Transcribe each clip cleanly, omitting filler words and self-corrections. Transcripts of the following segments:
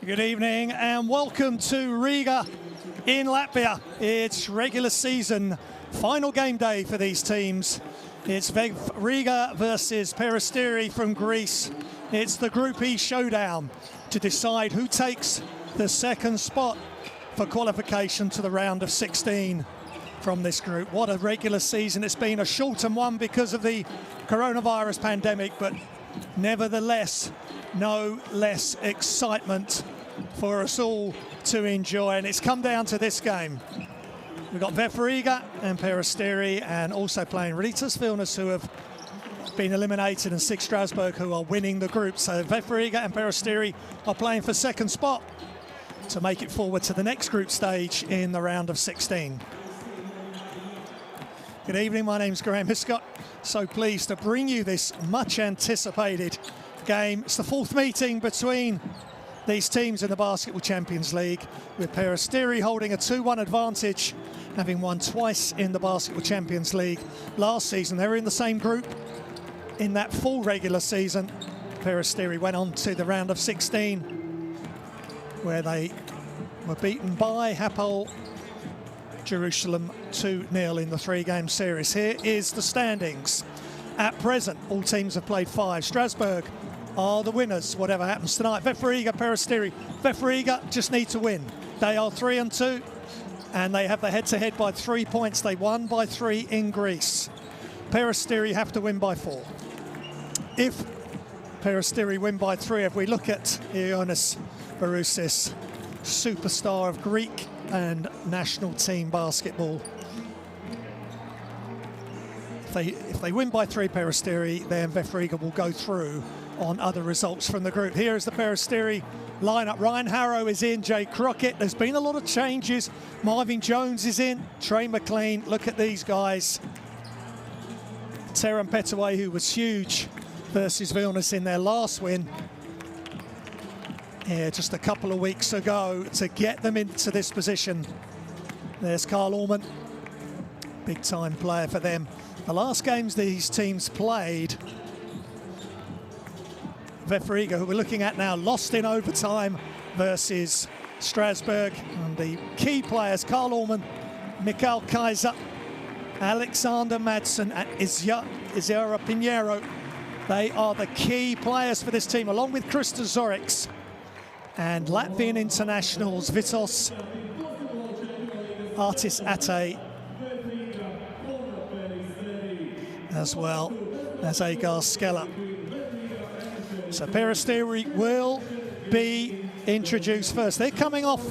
Good evening and welcome to Riga in Latvia. It's regular season, final game day for these teams. It's VEF Riga versus Peristeri from Greece. It's the Group E showdown to decide who takes the second spot for qualification to the round of 16 from this group. What a regular season it's been, a shortened one because of the coronavirus pandemic, but nevertheless, no less excitement for us all to enjoy. And it's come down to this game. We've got VEF Riga and Peristeri, and also playing Rytas Vilnius, who have been eliminated, and SIG Strasbourg, who are winning the group. So VEF Riga and Peristeri are playing for second spot to make it forward to the next group stage in the round of 16. Good evening, my name's Graham Hiscott. So pleased to bring you this much anticipated game. It's the fourth meeting between these teams in the Basketball Champions League, with Peristeri holding a 2-1 advantage, having won twice in the Basketball Champions League last season. They were in the same group in that full regular season. Peristeri went on to the round of 16, where they were beaten by Hapoel Jerusalem 2-0 in the three-game series. Here is the standings. At present, all teams have played 5. Strasbourg are the winners, whatever happens tonight. VEF Riga, Peristeri. VEF Riga just need to win. They are 3-2, and they have the head-to-head by 3 points. They won by 3 in Greece. Peristeri have to win by 4. If Peristeri win by 3, if we look at Ioannis Barousis, superstar of Greek and national team basketball, if they win by 3, Peristeri, then VEF Riga will go through on other results from the group. Here is the Peristeri lineup. Ryan Harrow is in, Jay Crockett. There's been a lot of changes. Marvin Jones is in, Trey McLean. Look at these guys. Teran Petaway, who was huge versus Vilnius in their last win here just a couple of weeks ago, to get them into this position. There's Carl Orman, big time player for them. The last games these teams played, VEF Riga, who we're looking at now, lost in overtime versus Strasbourg. And the key players, Carl Orman, Mikael Kaiser, Alexander Madsen and Izira Pinheiro, they are the key players for this team, along with Krista Zoriks and Latvian internationals Vitos Artis Ate, as well as Agar Skella. So Peristeri will be introduced first. They're coming off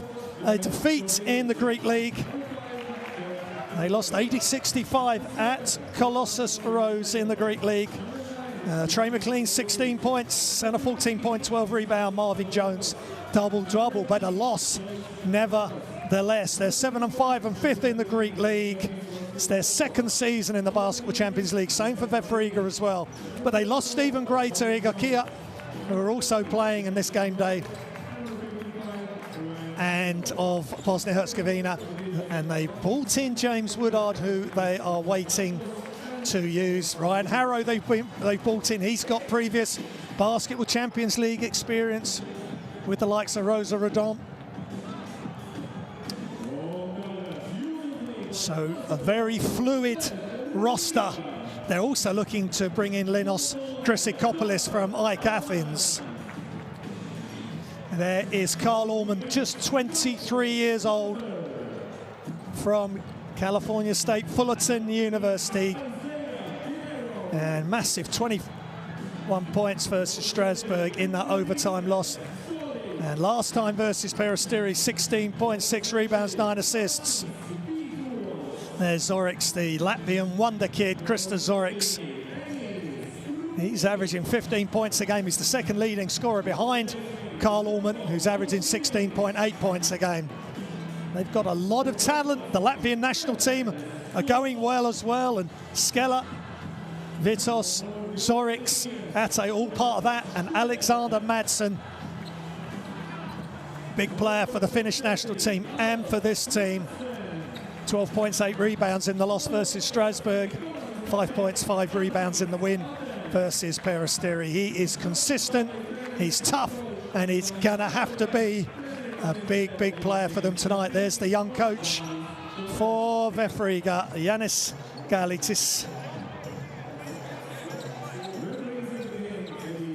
a defeat in the Greek League. They lost 80-65 at Colossus Rose in the Greek League. Trey McLean, 16 points and a 14-point, 12-rebound. Marvin Jones, double-double, but a loss nevertheless. They're 7-5 and 5th in the Greek League. It's their second season in the Basketball Champions League. Same for VEF Riga as well. But they lost Stephen Gray to Igokia, who are also playing in this game day, and of Bosnia-Herzegovina. And they brought in James Woodard, who they are waiting to use. Ryan Harrow they've brought in. He's got previous Basketball Champions League experience with the likes of Rosa Rodon. So a very fluid roster. They're also looking to bring in Linos Chrysikopoulos from AEK Athens. There is Carl Orman, just 23 years old, from California State Fullerton University. And massive 21 points versus Strasbourg in that overtime loss. And last time versus Peristeri, 16 points, 6 rebounds, 9 assists. There's Zoriks, the Latvian wonder kid, Krista Zoriks. He's averaging 15 points a game. He's the second leading scorer behind Carl Orman, who's averaging 16.8 points a game. They've got a lot of talent. The Latvian national team are going well as well. And Skella, Vitos, Zoriks, Ate, all part of that. And Alexander Madsen, big player for the Finnish national team and for this team. 12 points, 8 rebounds in the loss versus Strasbourg. 5 points, 5 rebounds in the win versus Peristeri. He is consistent, he's tough, and he's going to have to be a big, big player for them tonight. There's the young coach for VEF Riga, Yanis Galitis.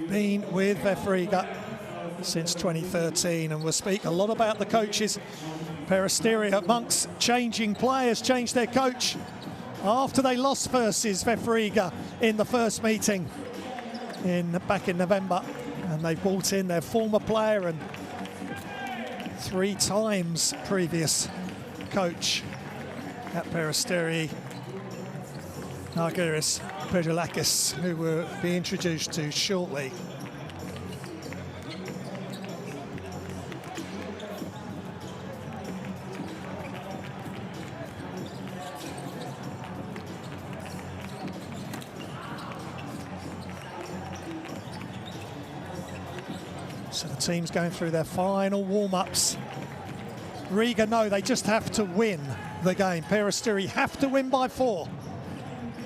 Been with VEF Riga since 2013, and we'll speak a lot about the coaches. Peristeri amongst changing players, changed their coach after they lost versus VEF Riga in the first meeting back in November, and they brought in their former player and 3 times previous coach at Peristeri, Nargiris Pedulakis, who will be introduced to shortly. So the team's going through their final warm-ups. Riga know they just have to win the game. Peristeri have to win by 4.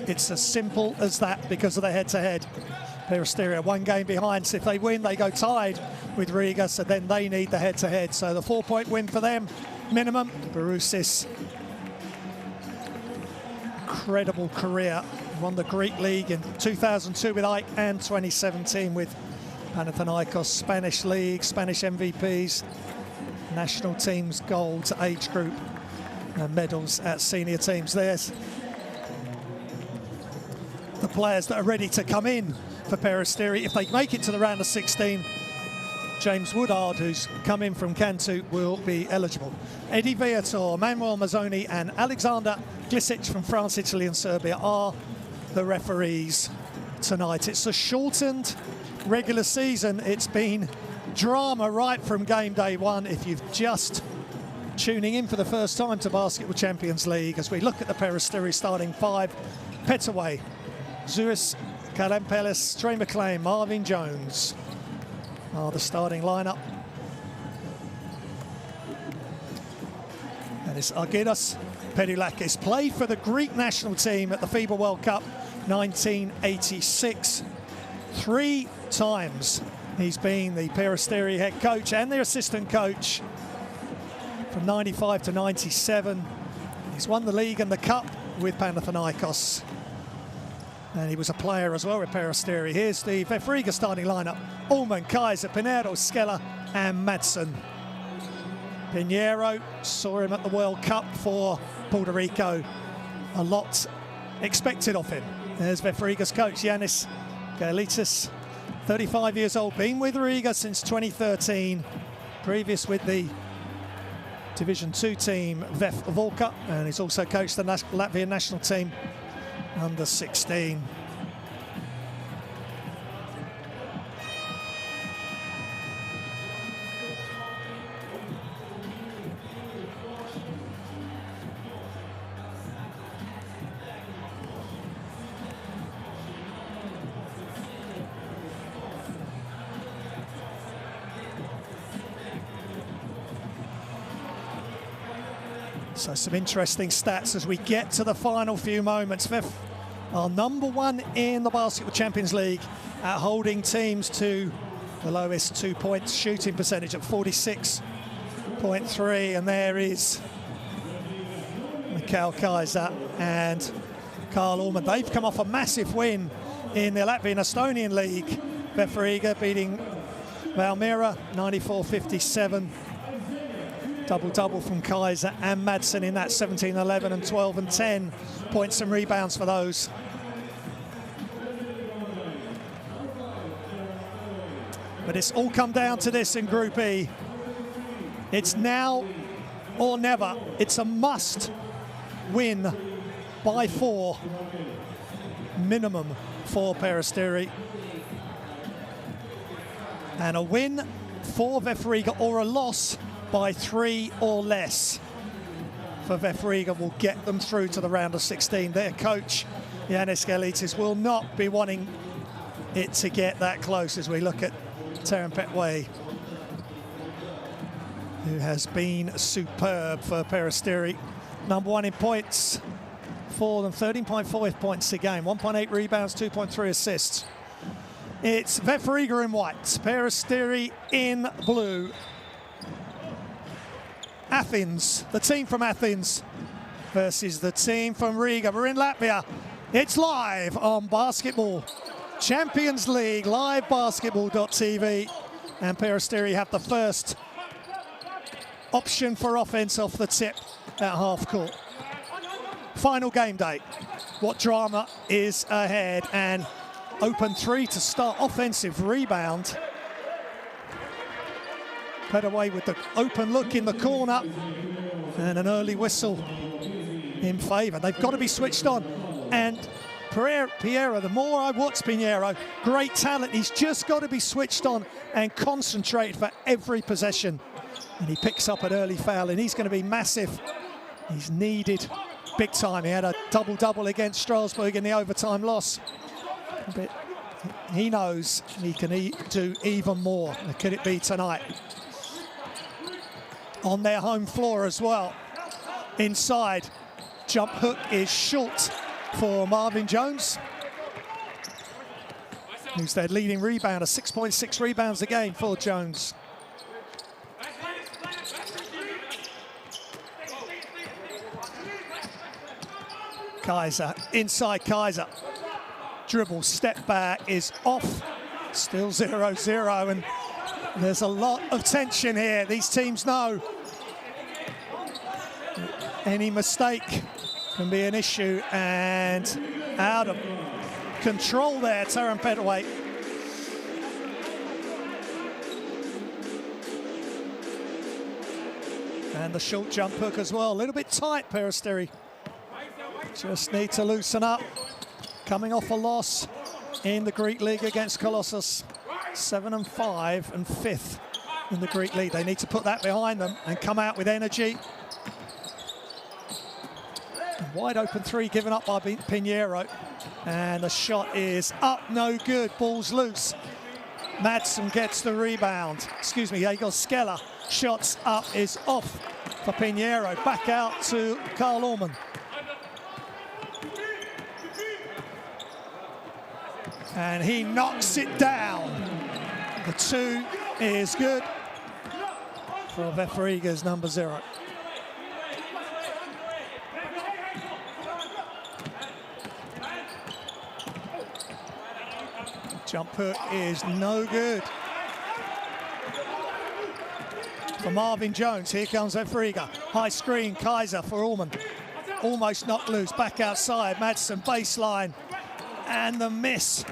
It's as simple as that because of the head-to-head. Peristeri are 1 game behind, so if they win, they go tied with Riga, so then they need the head-to-head. So the 4-point win for them, minimum. Barousis, incredible career. Won the Greek League in 2002 with Ike and 2017 with Panathinaikos, Spanish League, Spanish MVPs, national teams gold age group, and medals at senior teams. There's the players that are ready to come in for Peristeri. If they make it to the round of 16, James Woodard, who's come in from Cantu, will be eligible. Eddie Viator, Manuel Mazzoni and Alexander Glisic from France, Italy and Serbia are the referees tonight. It's a shortened regular season. It's been drama right from game day 1. If you've just tuning in for the first time to Basketball Champions League, as we look at the Peristeri starting 5, Petaway, Zeus, Kalempelis, Trey McLean, Marvin Jones are the starting lineup. And it's Argidas Pedulakis, played for the Greek national team at the FIBA World Cup 1986. 3 times he's been the Peristeri head coach and their assistant coach from 95 to 97. He's won the league and the cup with Panathinaikos. And he was a player as well with Peristeri. Here's the VEF Riga starting lineup. Ullman, Kaiser, Pinero, Skella and Madsen. Pinheiro, saw him at the World Cup for Puerto Rico. A lot expected of him. There's VEF Riga's coach, Yanis Galitis, 35 years old, been with Riga since 2013, previous with the Division 2 team VEF Volka, and he's also coached the Latvian national team under 16. So some interesting stats as we get to the final few moments. VEF are number 1 in the Basketball Champions League at holding teams to the lowest 2-point shooting percentage at 46.3. And there is Mikhail Kaiser and Karl Ullman. They've come off a massive win in the Latvian Estonian League. VEF Riga beating Valmiera 94-57. Double-double from Kaiser and Madsen in that 17-11 and 12 and 10 points and rebounds for those. But it's all come down to this in Group E. It's now or never. It's a must win by 4 minimum for Peristeri. And a win for VEF Riga or a loss by 3 or less for VEF Riga will get them through to the round of 16. Their coach, Yanis Galitis, will not be wanting it to get that close as we look at Terran Petway, who has been superb for Peristeri. Number 1 in points for them, 13.4 points a game, 1.8 rebounds, 2.3 assists. It's VEF Riga in white, Peristeri in blue. Athens, the team from Athens versus the team from Riga. We're in Latvia. It's live on Basketball Champions League, live basketball.tv. And Peristeri have the first option for offense off the tip at half court. Final game day. What drama is ahead? And open three to start, offensive rebound. Put away with the open look in the corner. And an early whistle in favour. They've got to be switched on. And Piero, the more I watch Piero, great talent. He's just got to be switched on and concentrate for every possession. And he picks up an early foul, and he's going to be massive. He's needed big time. He had a double-double against Strasbourg in the overtime loss. But he knows he can do even more. Could it be tonight? On their home floor as well. Inside, jump hook is short for Marvin Jones, who's their leading rebounder. 6.6 rebounds a game for Jones. Kaiser, inside Kaiser. Dribble, step back is off. Still 0-0, and there's a lot of tension here. These teams know any mistake can be an issue, and out of control there, Taran Petaway. And the short jump hook as well. A little bit tight, Peristeri. Just need to loosen up. Coming off a loss in the Greek League against Colossus. 7-5 and 5th in the Greek League. They need to put that behind them and come out with energy. Wide open three given up by Pinheiro. And the shot is up, no good. Ball's loose. Madsen gets the rebound. Excuse me, Egor Skella. Shots up is off for Pinheiro. Back out to Karl Orman. And he knocks it down. The two is good for VEF Riga's number 0. Jump hook is no good for Marvin Jones. Here comes VEF Riga. High screen, Kaiser for Orman. Almost knocked loose, back outside. Madsen, baseline. And the miss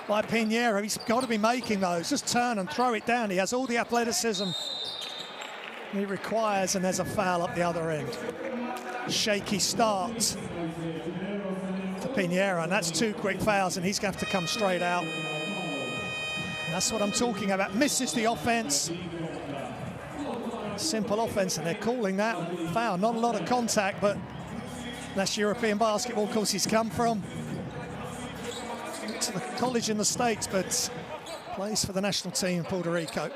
by Pinheiro. He's got to be making those. Just turn and throw it down. He has all the athleticism he requires, and there's a foul up the other end. Shaky start for Pinheiro, and that's 2 quick fouls, and he's going to have to come straight out. And that's what I'm talking about. Misses the offense. Simple offense, and they're calling that foul. Not a lot of contact, but that's European basketball, of course, he's come from. To the college in the States, but plays for the national team in Puerto Rico.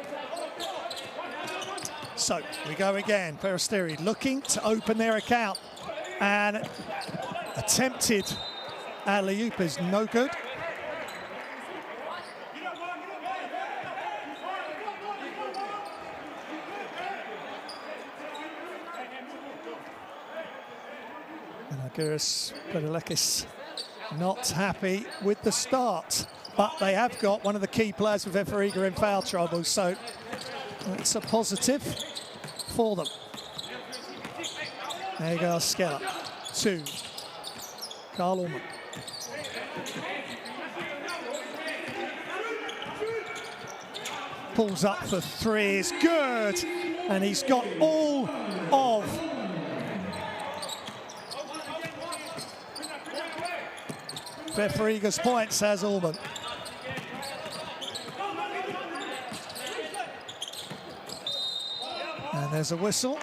So we go again. Peristeri looking to open their account, and attempted alley-oop is no good. And Aguirres Pedelekis not happy with the start, but they have got one of the key players for VEF Riga in foul trouble, so that's a positive for them. There you go, Skella. 2. Karl Orman. Pulls up for 3, is good, and he's got all of VEF Riga's points, has Orman. And there's a whistle.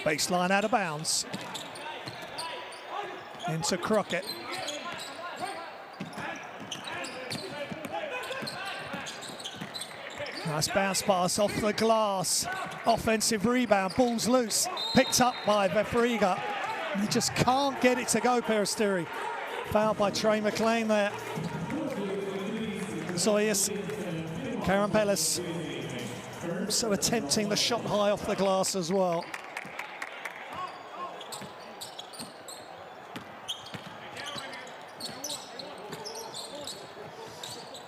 Baseline out of bounds. Into Crockett. Nice bounce pass off the glass. Offensive rebound, ball's loose. Picked up by VEF Riga. He just can't get it to go, Peristeri. Fouled by Trey McLean there. Zoyas, Karampelis. Also attempting the shot high off the glass as well.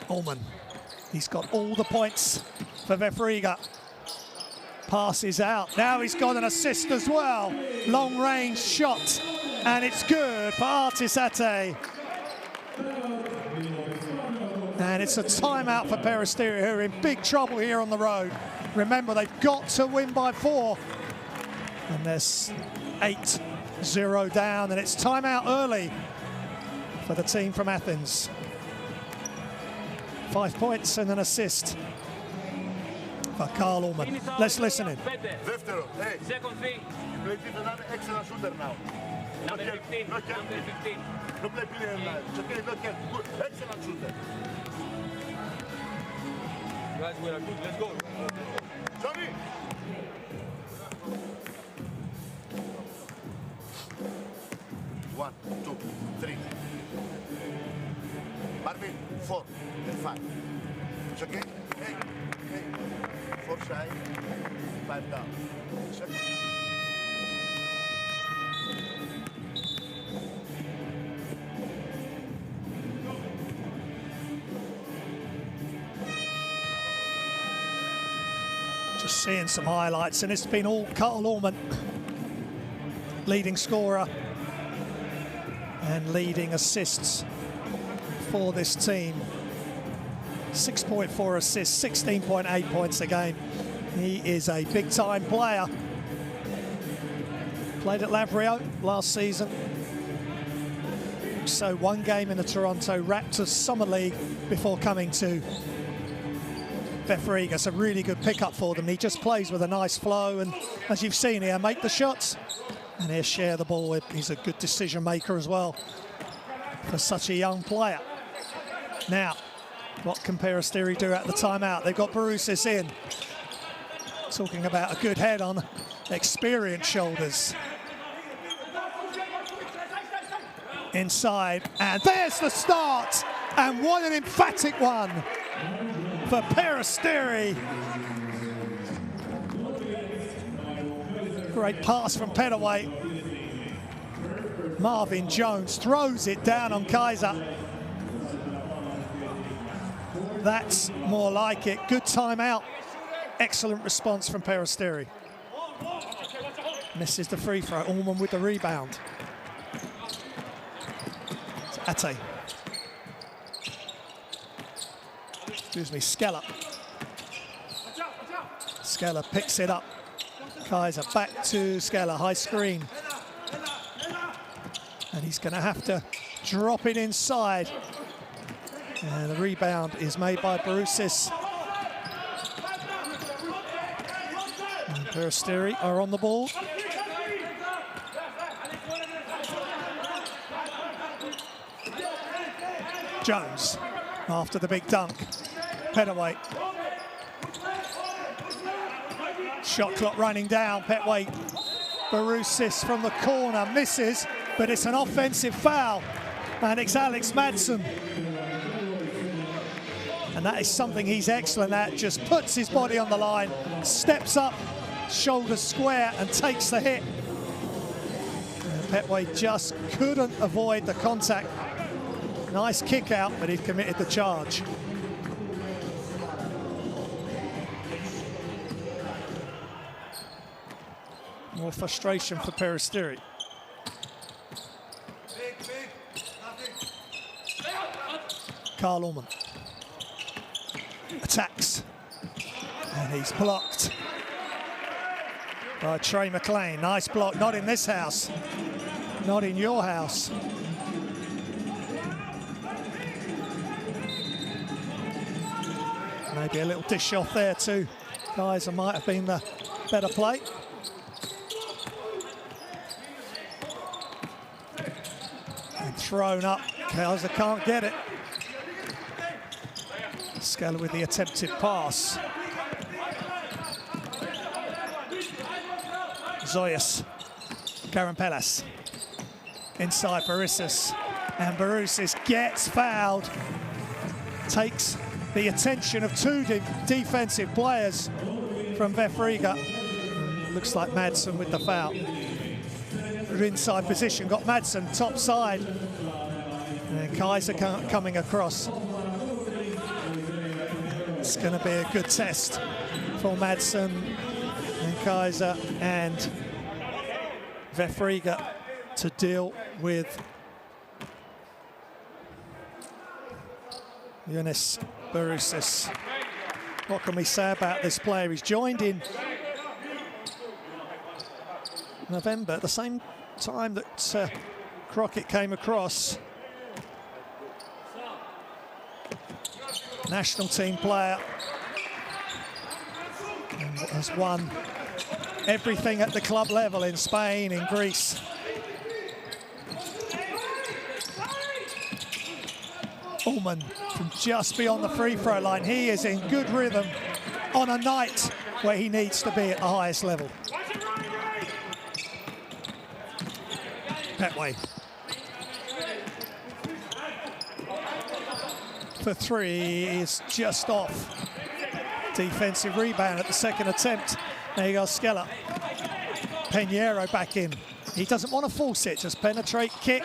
Ullman, he's got all the points for VEF Riga. Passes out, now he's got an assist as well. Long range shot, and it's good for Artis Ate. And it's a timeout for Peristeri, who are in big trouble here on the road. Remember, they've got to win by 4. And there's 8-0 down, and it's timeout early for the team from Athens. 5 points and an assist for Carl Ullman. Let's listen in. Δεύτερο, second thing. You play another excellent shooter now. Number 15. Number 15. No play player now. It's okay, look at good, excellent shooter. Guys, we are good. Let's go. Johnny. One, two, three. Marvin, 4 and 5. It's okay? Hey, hey. 4 side, 5 down. It's okay. Just seeing some highlights, and it's been all Carl Ullman, leading scorer and leading assists for this team. 6.4 assists, 16.8 points a game. He is a big-time player. Played at Lavrio last season. So 1 game in the Toronto Raptors Summer League before coming to VEF Riga. It's a really good pickup for them. He just plays with a nice flow, and as you've seen here, make the shots and he'll share the ball with. He's a good decision maker as well for such a young player. Now, what can Peristeri do at the timeout? They've got Barousis in. Talking about a good head on experienced shoulders. Inside, and there's the start, and what an emphatic one for Peristeri. Great pass from Pettaway. Marvin Jones throws it down on Kaiser. That's more like it. Good timeout. Excellent response from Peristeri. Misses the free throw. Ullman with the rebound. It's Ate. Excuse me, Skella. Skella picks it up. Kaiser back to Skella, high screen. And he's going to have to drop it inside. And the rebound is made by Barousis. And Peristeri are on the ball. Jones after the big dunk. Pettaway. Shot clock running down. Pettaway. Barousis from the corner misses, but it's an offensive foul. And it's Alex Madsen. And that is something he's excellent at. Just puts his body on the line, steps up, shoulders square, and takes the hit. And Pettaway just couldn't avoid the contact. Nice kick out, but he committed the charge. More frustration for Peristeri. Carl Ullman attacks, and he's blocked by Trey McLean. Nice block, not in this house, not in your house. Maybe a little dish off there too. Kaiser might have been the better play. thrown up. Kaiser can't get it. Skella with the attempted pass. Zoyas, Karampelas, inside Barissis, and Barissis gets fouled. Takes the attention of two defensive players from VEF Riga. Looks like Madsen with the foul. Inside position, got Madsen top side. And Kaiser coming across. It's going to be a good test for Madsen and Kaiser and VEF Riga to deal with Younes Barissis. What can we say about this player? He's joined in November, at the same time that Crockett came across. National team player, and has won everything at the club level in Spain, in Greece. Ullman from just beyond the free throw line. He is in good rhythm on a night where he needs to be at the highest level. Petway for three is just off. Defensive rebound at the second attempt. There you go, Skella. Pinheiro back in. He doesn't want to force it, just penetrate, kick.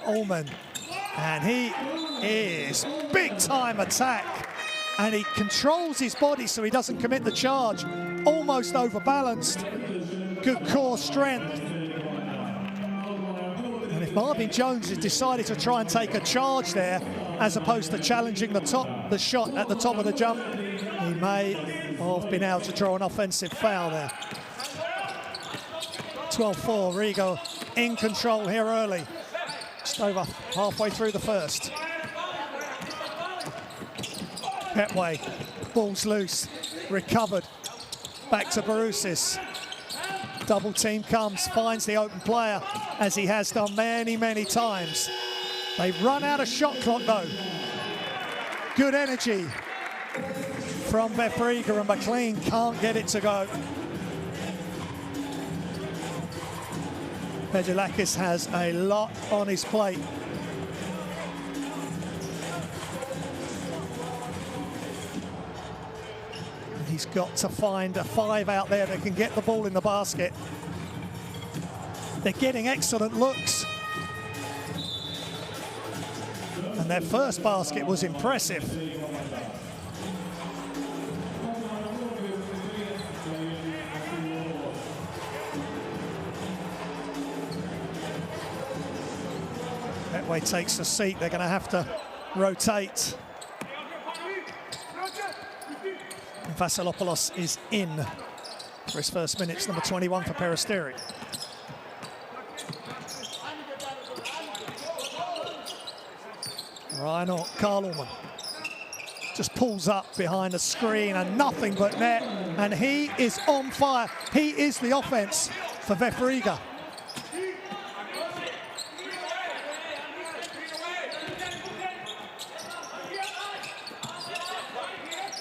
Ullman, and he is big time attack, and he controls his body so he doesn't commit the charge. Almost overbalanced. Good core strength. And if Marvin Jones has decided to try and take a charge there, as opposed to challenging the shot at the top of the jump, he may have been able to draw an offensive foul there. 12-4, Riga in control here early. Just over halfway through the first. Petway, ball's loose, recovered. Back to Barissis. Double team comes, finds the open player, as he has done many, many times. They run out of shot clock though. Good energy from VEF Riga, and McLean can't get it to go. Pedulakis has a lot on his plate. He's got to find a five out there that can get the ball in the basket. They're getting excellent looks. And their first basket was impressive. Petway takes a seat. They're going to have to rotate. And Vasilopoulos is in for his first minutes, number 21 for Peristeri. Ryan Carl Ullman just pulls up behind the screen and nothing but net, and he is on fire. He is the offense for VEF Riga.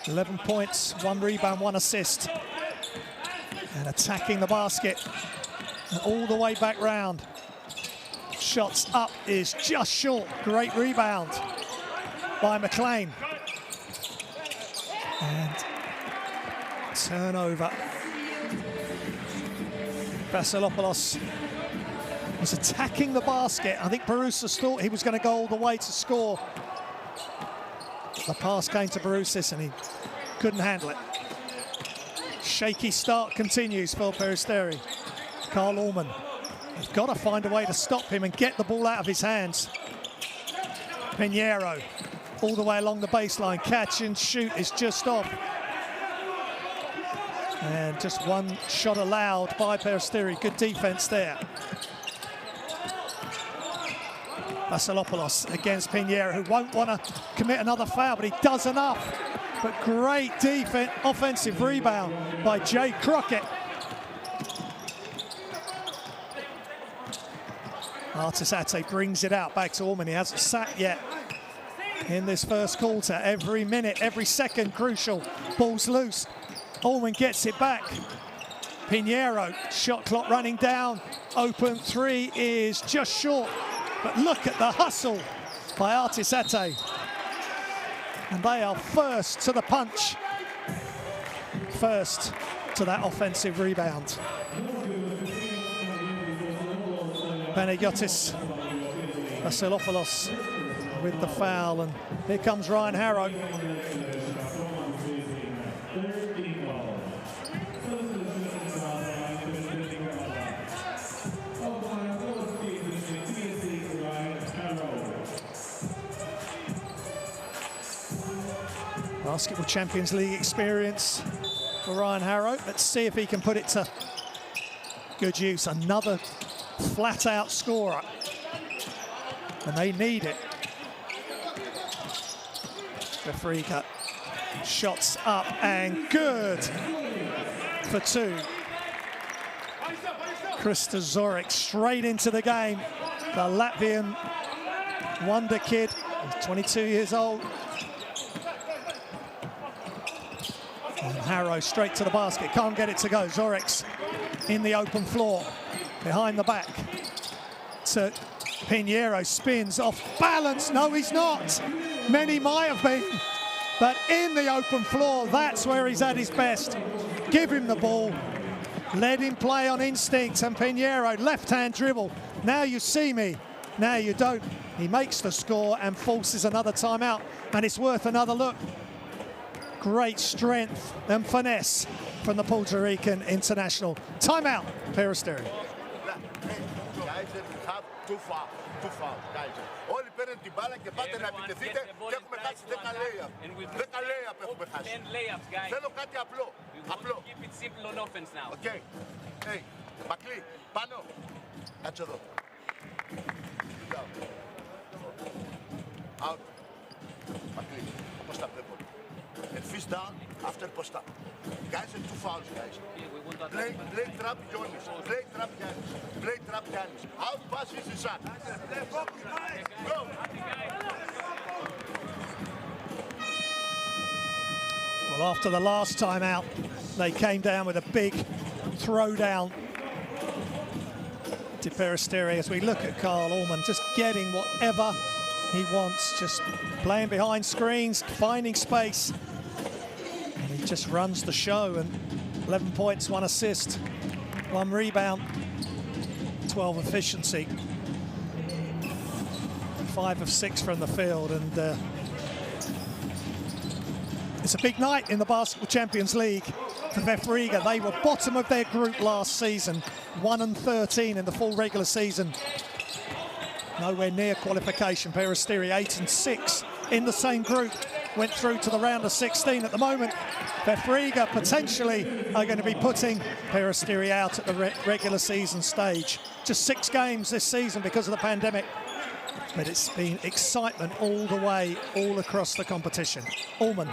.11 points, 1 rebound, 1 assist. And attacking the basket and all the way back round. Shots up is just short. Great rebound by McLean. And turnover. Vasilopoulos was attacking the basket. I think Barissis thought he was going to go all the way to score. The pass came to Barissis and he couldn't handle it. Shaky start continues for Peristeri. Carl Ullman. He's got to find a way to stop him and get the ball out of his hands. Pinheiro all the way along the baseline. Catch and shoot is just off. And just one shot allowed by Peristeri. Good defense there. Vasilopoulos against Pinheiro, who won't want to commit another foul, but he does enough. But great defense, offensive rebound by Jay Crockett. Artisate brings it out back to Allman. He hasn't sat yet in this first quarter. Every minute, every second crucial. Ball's loose. Allman gets it back. Pinheiro, shot clock running down. Open three is just short. But look at the hustle by Artisate. And they are first to the punch. First to that offensive rebound. Panagiotis Vasilopoulos with the foul, and here comes Ryan Harrow. Basketball Champions League experience for Ryan Harrow. Let's see if he can put it to good use. Another flat-out scorer, and they need it. VEF Riga, shots up and good for two. Krista Zoric straight into the game. The Latvian wonder kid, he's 22 years old. And Harrow straight to the basket, can't get it to go. Zoric in the open floor, behind the back to Pinheiro, spins off balance. No, he's not. Many might have been, but in the open floor, that's where he's at his best. Give him the ball, let him play on instinct, and Pinheiro, left-hand dribble. Now you see me, now you don't. He makes the score and forces another timeout, and it's worth another look. Great strength and finesse from the Puerto Rican international. Timeout, Peristeri. Too far, guys. Όλοι παίρνουν την μπάλα και πάτε να επιτεθείτε και έχουμε χάσει 10 layup. 10 layup έχουμε χάσει. Θέλω κάτι απλό. Απλό. Οκ. Hey, Μπακλή, πάνω. Κάτσε εδώ. Out. Μπακλή, πώς τα βλέπω. And fish down after post up. Guys, and 2 fouls, guys. Play trap Giannis. Play trap Giannis. Play trap Giannis. Out pass is the shot. Go. Well, after the last time out, they came down with a big throwdown to Peristeri. As we look at Carl Allman, just getting whatever he wants, just playing behind screens, finding space. And he just runs the show, and 11 points, 1 assist, 1 rebound, 12 efficiency, 5 of 6 from the field. And it's a big night in the Basketball Champions League for VEF Riga. They were bottom of their group last season, 1-13 in the full regular season. Nowhere near qualification. Peristeri 8-6 in the same group, went through to the round of 16. At the moment, VEF Riga potentially are going to be putting Peristeri out at the regular season stage. Just 6 games this season because of the pandemic, but it's been excitement all the way, all across the competition. Allman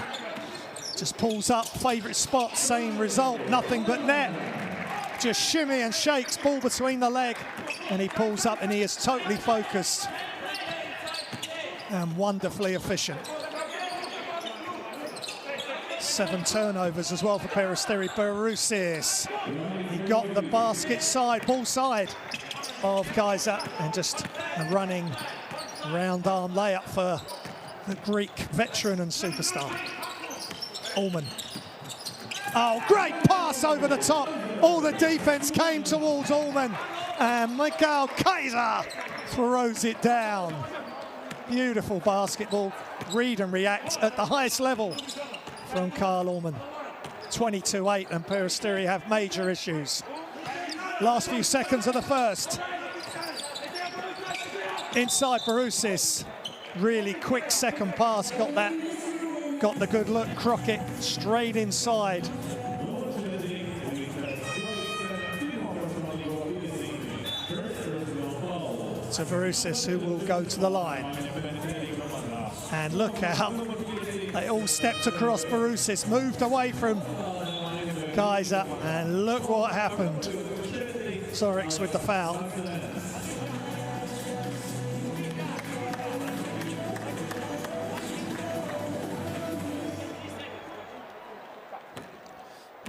just pulls up, favourite spot, same result, nothing but net. Just shimmy and shakes, ball between the leg, and he pulls up, and he is totally focused and wonderfully efficient. 7 turnovers as well for Peristeri. Barousis, he got the basket side, ball side of Kaiser, and just a running round arm layup for the Greek veteran and superstar. Allman. Oh, great pass over the top. All the defense came towards Allman, and Mikael Kaiser throws it down. Beautiful basketball. Read and react at the highest level from Carl Allman. 22-8, and Peristeri have major issues. Last few seconds of the first. Inside Barousis. Really quick second pass, got the good look. Crockett straight inside. To Barousis, who will go to the line. And look out, they all stepped across Barousis, moved away from Kaiser, and look what happened. Zorix with the foul.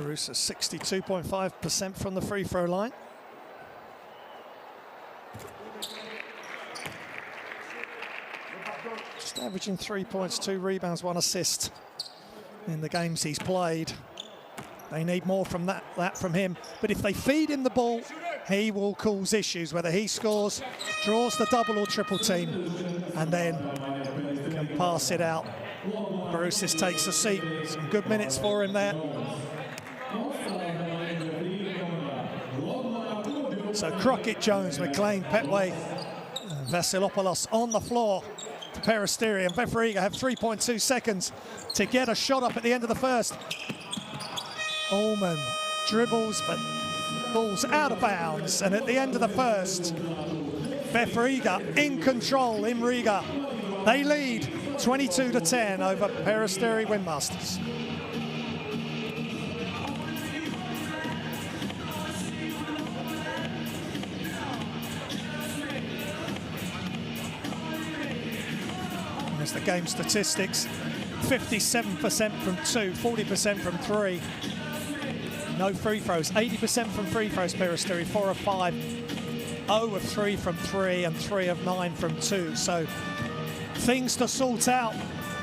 Borussia 62.5% from the free throw line. Just averaging 3 points, 2 rebounds, 1 assist in the games he's played. They need more from that from him. But if they feed him the ball, he will cause issues, whether he scores, draws the double or triple team, and then can pass it out. Borussia takes a seat. Some good minutes for him there. So Crockett, Jones, McLean, Petway, and Vasilopoulos on the floor for Peristeri, and VEF Riga have 3.2 seconds to get a shot up at the end of the first. Ullman dribbles, but ball's out of bounds, and at the end of the first, VEF Riga in control in Riga. They lead 22-10 over Peristeri Windmasters. There's the game statistics. 57% from 2, 40% from 3. No free throws. 80% from free throws, Peristeri, 4 of 5. 0 of 3 from 3 and 3 of 9 from 2. So things to sort out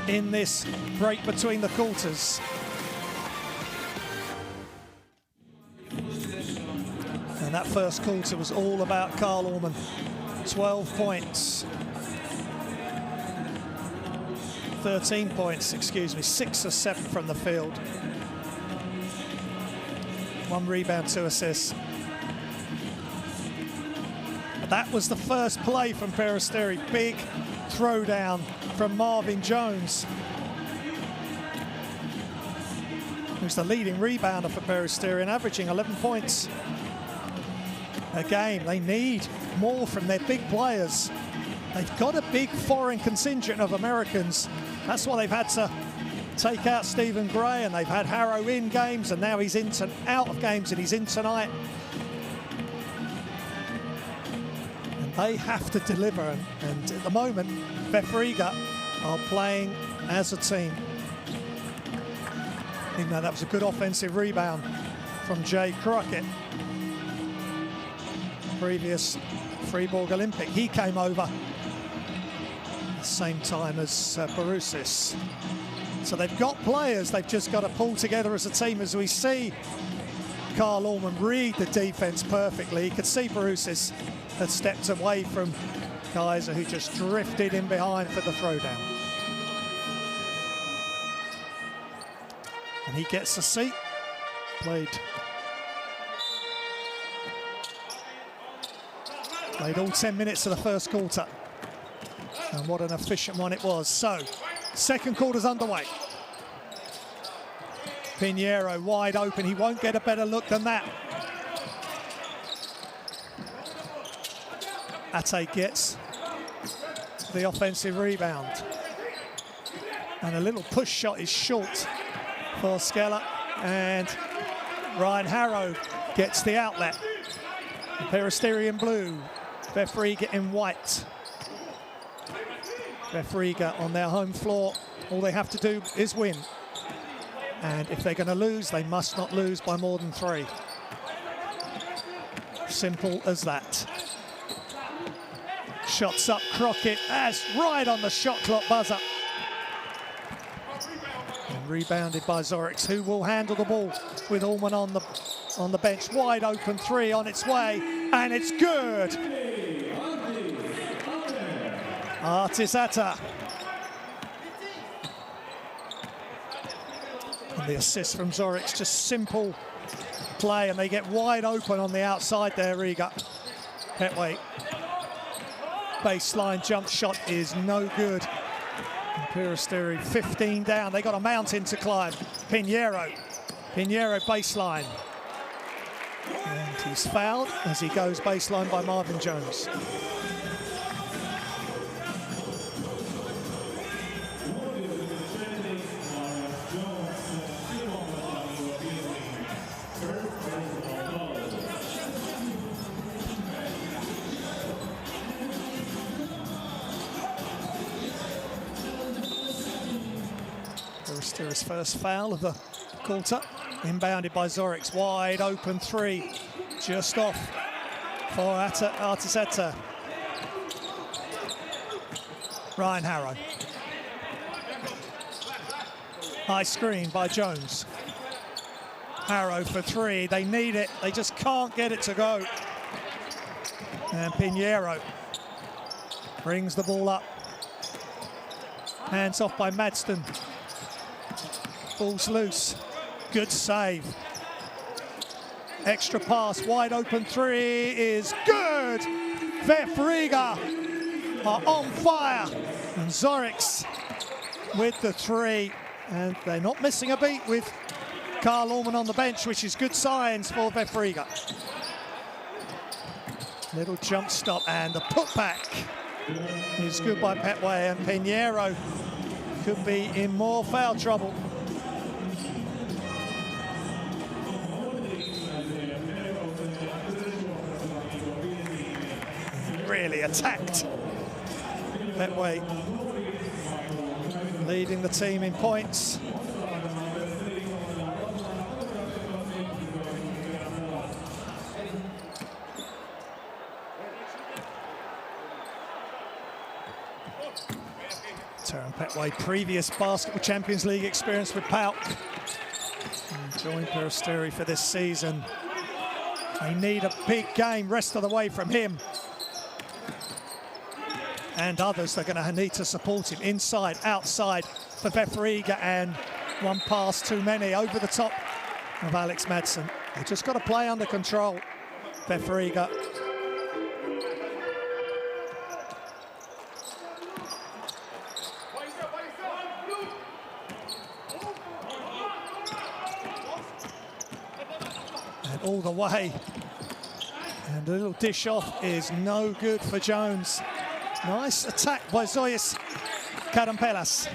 in this break between the quarters. And that first quarter was all about Karl Ullman. 12 points. 13 points, 6 of 7 from the field. 1 rebound, 2 assists. That was the first play from Peristeri. Big throwdown from Marvin Jones, who's the leading rebounder for Peristeri and averaging 11 points a game. They need more from their big players. They've got a big foreign contingent of Americans. That's why they've had to take out Stephen Gray, and they've had Harrow in games, and now he's out of games, and he's in tonight. And they have to deliver, and at the moment, VEF Riga are playing as a team. Even though that was a good offensive rebound from Jay Crockett. Previous Fribourg Olympic, he came over at the same time as Borussia. So they've got players, they've just got to pull together as a team. As we see Karl Ullman read the defense perfectly. You could see Borussia had stepped away from Kaiser, who just drifted in behind for the throwdown. And he gets a seat. Played all 10 minutes of the first quarter. And what an efficient one it was. So, second quarter's underway. Pinheiro wide open. He won't get a better look than that. Ate gets the offensive rebound. And a little push shot is short for Skella. And Ryan Harrow gets the outlet. Peristeri in blue. VEF Riga in white. VEF Riga on their home floor. All they have to do is win. And if they're going to lose, they must not lose by more than 3. Simple as that. Shots up, Crockett. That's right on the shot clock buzzer. And rebounded by Zorix, who will handle the ball with Ullman on the bench. Wide open 3 on its way, and it's good. Artis Atta. And the assist from Zorix, just simple play, and they get wide open on the outside there, Riga. Petway. Baseline jump shot is no good. Peristeri 15 down. They got a mountain to climb. Pinheiro baseline. And he's fouled as he goes baseline by Marvin Jones. Peristeri's first foul of the quarter. Inbounded by Zoric, wide open three, just off for Artiseta. Ryan Harrow. High screen by Jones. Harrow for three, they need it, they just can't get it to go. And Pinheiro brings the ball up. Hands off by Madston. Ball's loose. Good save. Extra pass, wide open three is good. VEF Riga are on fire. And Zoric with the three. And they're not missing a beat with Karl Orman on the bench, which is good signs for VEF Riga. Little jump stop and the putback is good by Petway, and Pinheiro could be in more foul trouble. Really attacked. Petway leading the team in points. Taron Petway, previous Basketball Champions League experience with PAOK. And joined Peristeri for this season. They need a big game rest of the way from him. And others, they're going to need to support him inside, outside for VEF Riga, and one pass too many over the top of Alex Madsen. They just got to play under control, VEF Riga. And all the way. And a little dish off is no good for Jones. Nice attack by Zois Karampelas.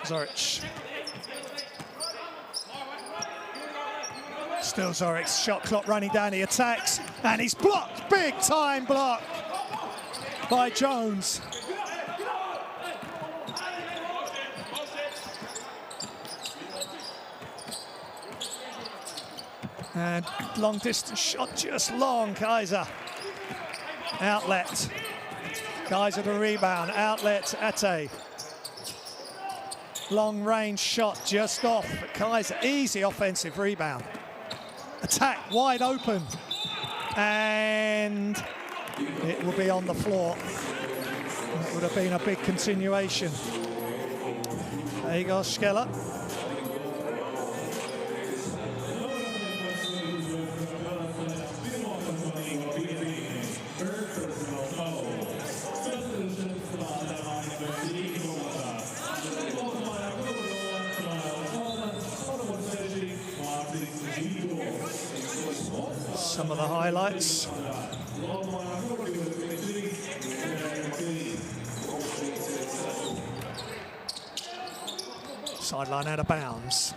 Zoric. Still Zoric, shot clock running down, he attacks, and he's blocked, big time block by Jones. And long distance shot, just long, Kaiser. Outlet. Kaiser the rebound, outlet, Ate. Long range shot, just off, but Kaiser, easy offensive rebound. Attack, wide open. And it will be on the floor. It would have been a big continuation. There you go, Skeller. Some of the highlights. Sideline out of bounds.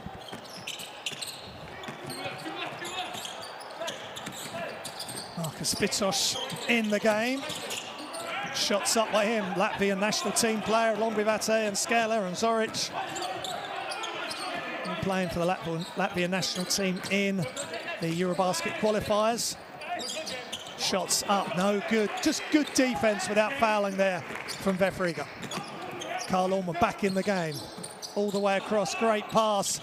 Marcus Vitos in the game. Shots up by him. Latvian national team player along with Ate and Skeller and Zoric. Playing for the Latvian national team in the Eurobasket qualifiers. Shots up, no good. Just good defense without fouling there from VEF Riga. Karl Orman back in the game. All the way across, great pass.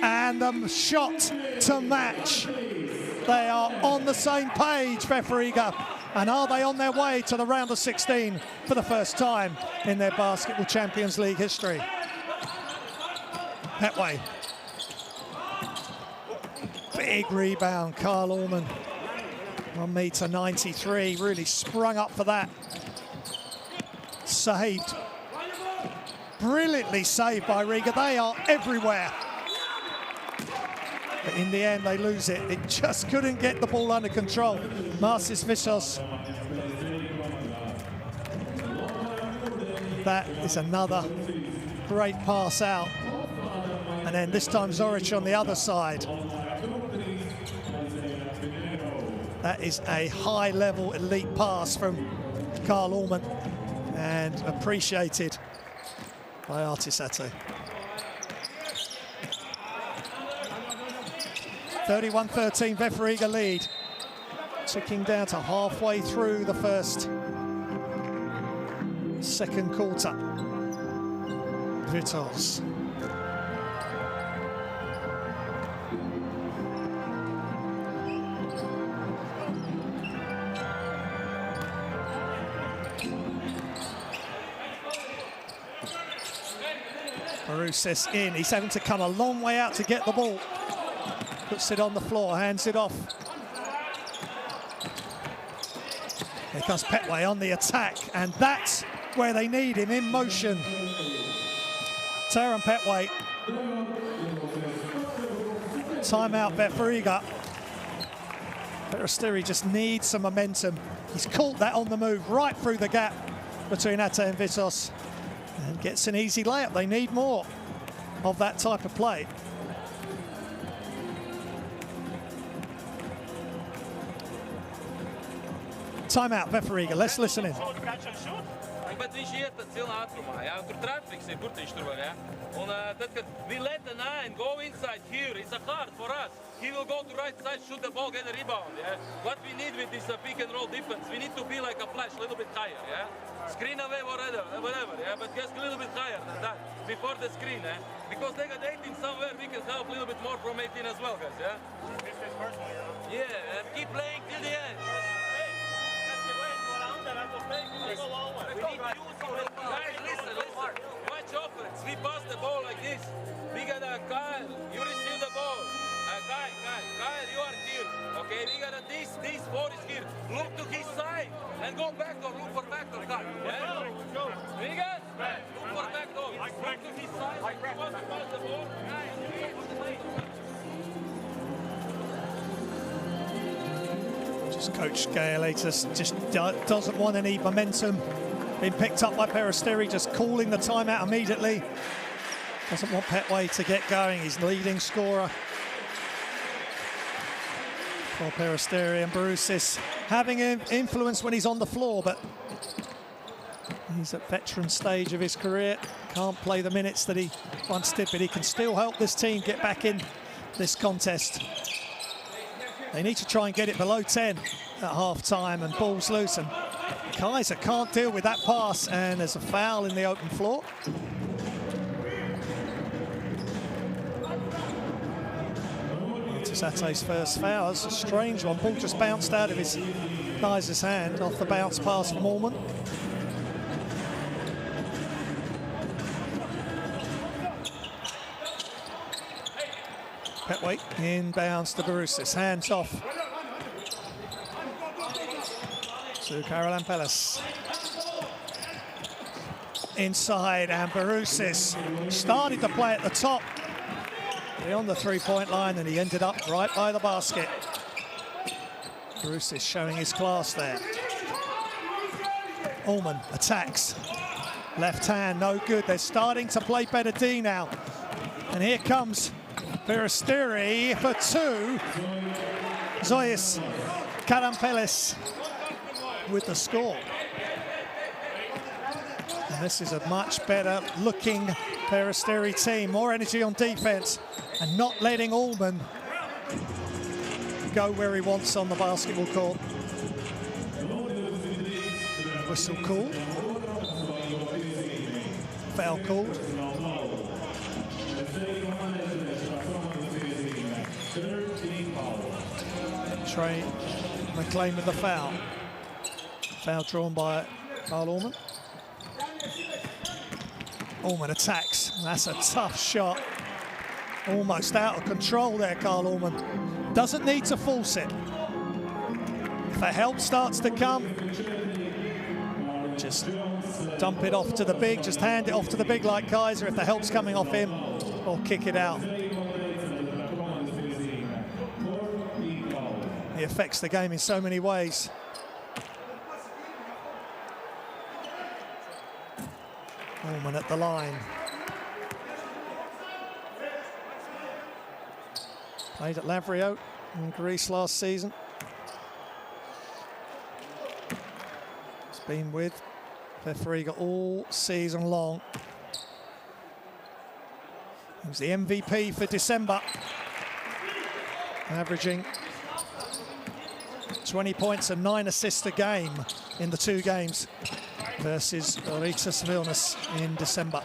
And a shot to match. They are on the same page, VEF Riga. And are they on their way to the round of 16 for the first time in their Basketball Champions League history? Petway. Big rebound, Karl Orman. 1m93, really sprung up for that. Saved. Brilliantly saved by Riga. They are everywhere. But in the end, they lose it. It just couldn't get the ball under control. Marcis Visos. That is another great pass out. And then this time Zoric on the other side. That is a high-level elite pass from Karl Orman. and appreciated by Artisate. 31-13 VEF Riga lead. Ticking down to halfway through the second quarter. Vitos. Barusis in. He's having to come a long way out to get the ball. Puts it on the floor, hands it off. Here comes Petway on the attack, and that's where they need him, in motion. Taran Petway. Timeout, VEF Riga. Peristeri just needs some momentum. He's caught that on the move, right through the gap between Ate and Vitos, and gets an easy layup. They need more of that type of play. Timeout, VEF Riga. Let's listen in. Bet viņš iet cilnā ātrumā, jā, tur traffics ir burtiņš tur vēl, jā. Un tad, kad we let the 9 go inside here, it's a hard for us. He will go to right side, shoot the ball, get a rebound, yeah. What we need with this pick and roll defense, we need to be like a flash, a little bit higher, yeah. Screen away, whatever, yeah, but just a little bit higher than that, before the screen, eh. Because they got 18 somewhere, we can help a little bit more from 18 as well, guys, yeah. Yeah, and keep playing till the end. Guys, listen. Watch offense. We pass the ball like this. We got Kyle. You receive the ball. Kyle, you are here. Okay, we got this 4 is here. Look to his side and go back or look for back or Kyle. Yeah? We got look for back door. Look to his side. He wants to pass the ball. Coach Gaelatus just doesn't want any momentum being picked up by Peristeri, just calling the timeout immediately. Doesn't want Petway to get going. He's leading scorer for Peristeri, and Barusis having influence when he's on the floor, but he's at veteran stage of his career. Can't play the minutes that he once did, but he can still help this team get back in this contest. They need to try and get it below 10 at half-time, and ball's loose, and Kaiser can't deal with that pass, and there's a foul in the open floor. Artisate's first foul. It's a strange one. Ball just bounced out of his Kaiser's hand off the bounce pass from Allman. Petway inbounds to Barusis, hands off to Caroline Pellis. Inside, and Barusis started to play at the top beyond the three-point line, and he ended up right by the basket. Barusis showing his class there. Allman attacks. Left hand, no good. They're starting to play better D now. And here comes Peristeri for 2. Zois Karampelis with the score. And this is a much better looking Peristeri team. More energy on defense and not letting Allman go where he wants on the basketball court. Whistle called. Foul called. Trey McLean with the foul. Foul drawn by Carl Allman. Allman attacks. That's a tough shot. Almost out of control there, Carl Allman. Doesn't need to force it. If the help starts to come, just dump it off to the big, just hand it off to the big like Kaiser if the help's coming off him, or kick it out. He affects the game in so many ways. Allman at the line. Played at Lavrio in Greece last season. He's been with VEF Riga all season long. He was the MVP for December, averaging 20 points and 9 assists a game in the 2 games versus Ritas Vilnius in December.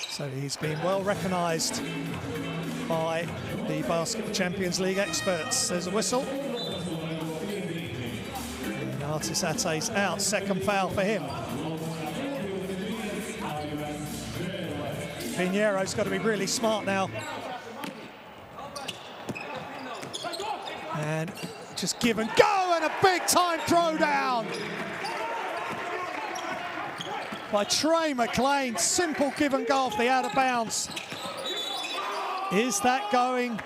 So he's been well recognised by the Basketball Champions League experts. There's a whistle. And Artis Ate's out, second foul for him. Pinheiro's got to be really smart now. And just give and go, and a big time throwdown by Trey McLean. Simple give and go off the out of bounds. Is that going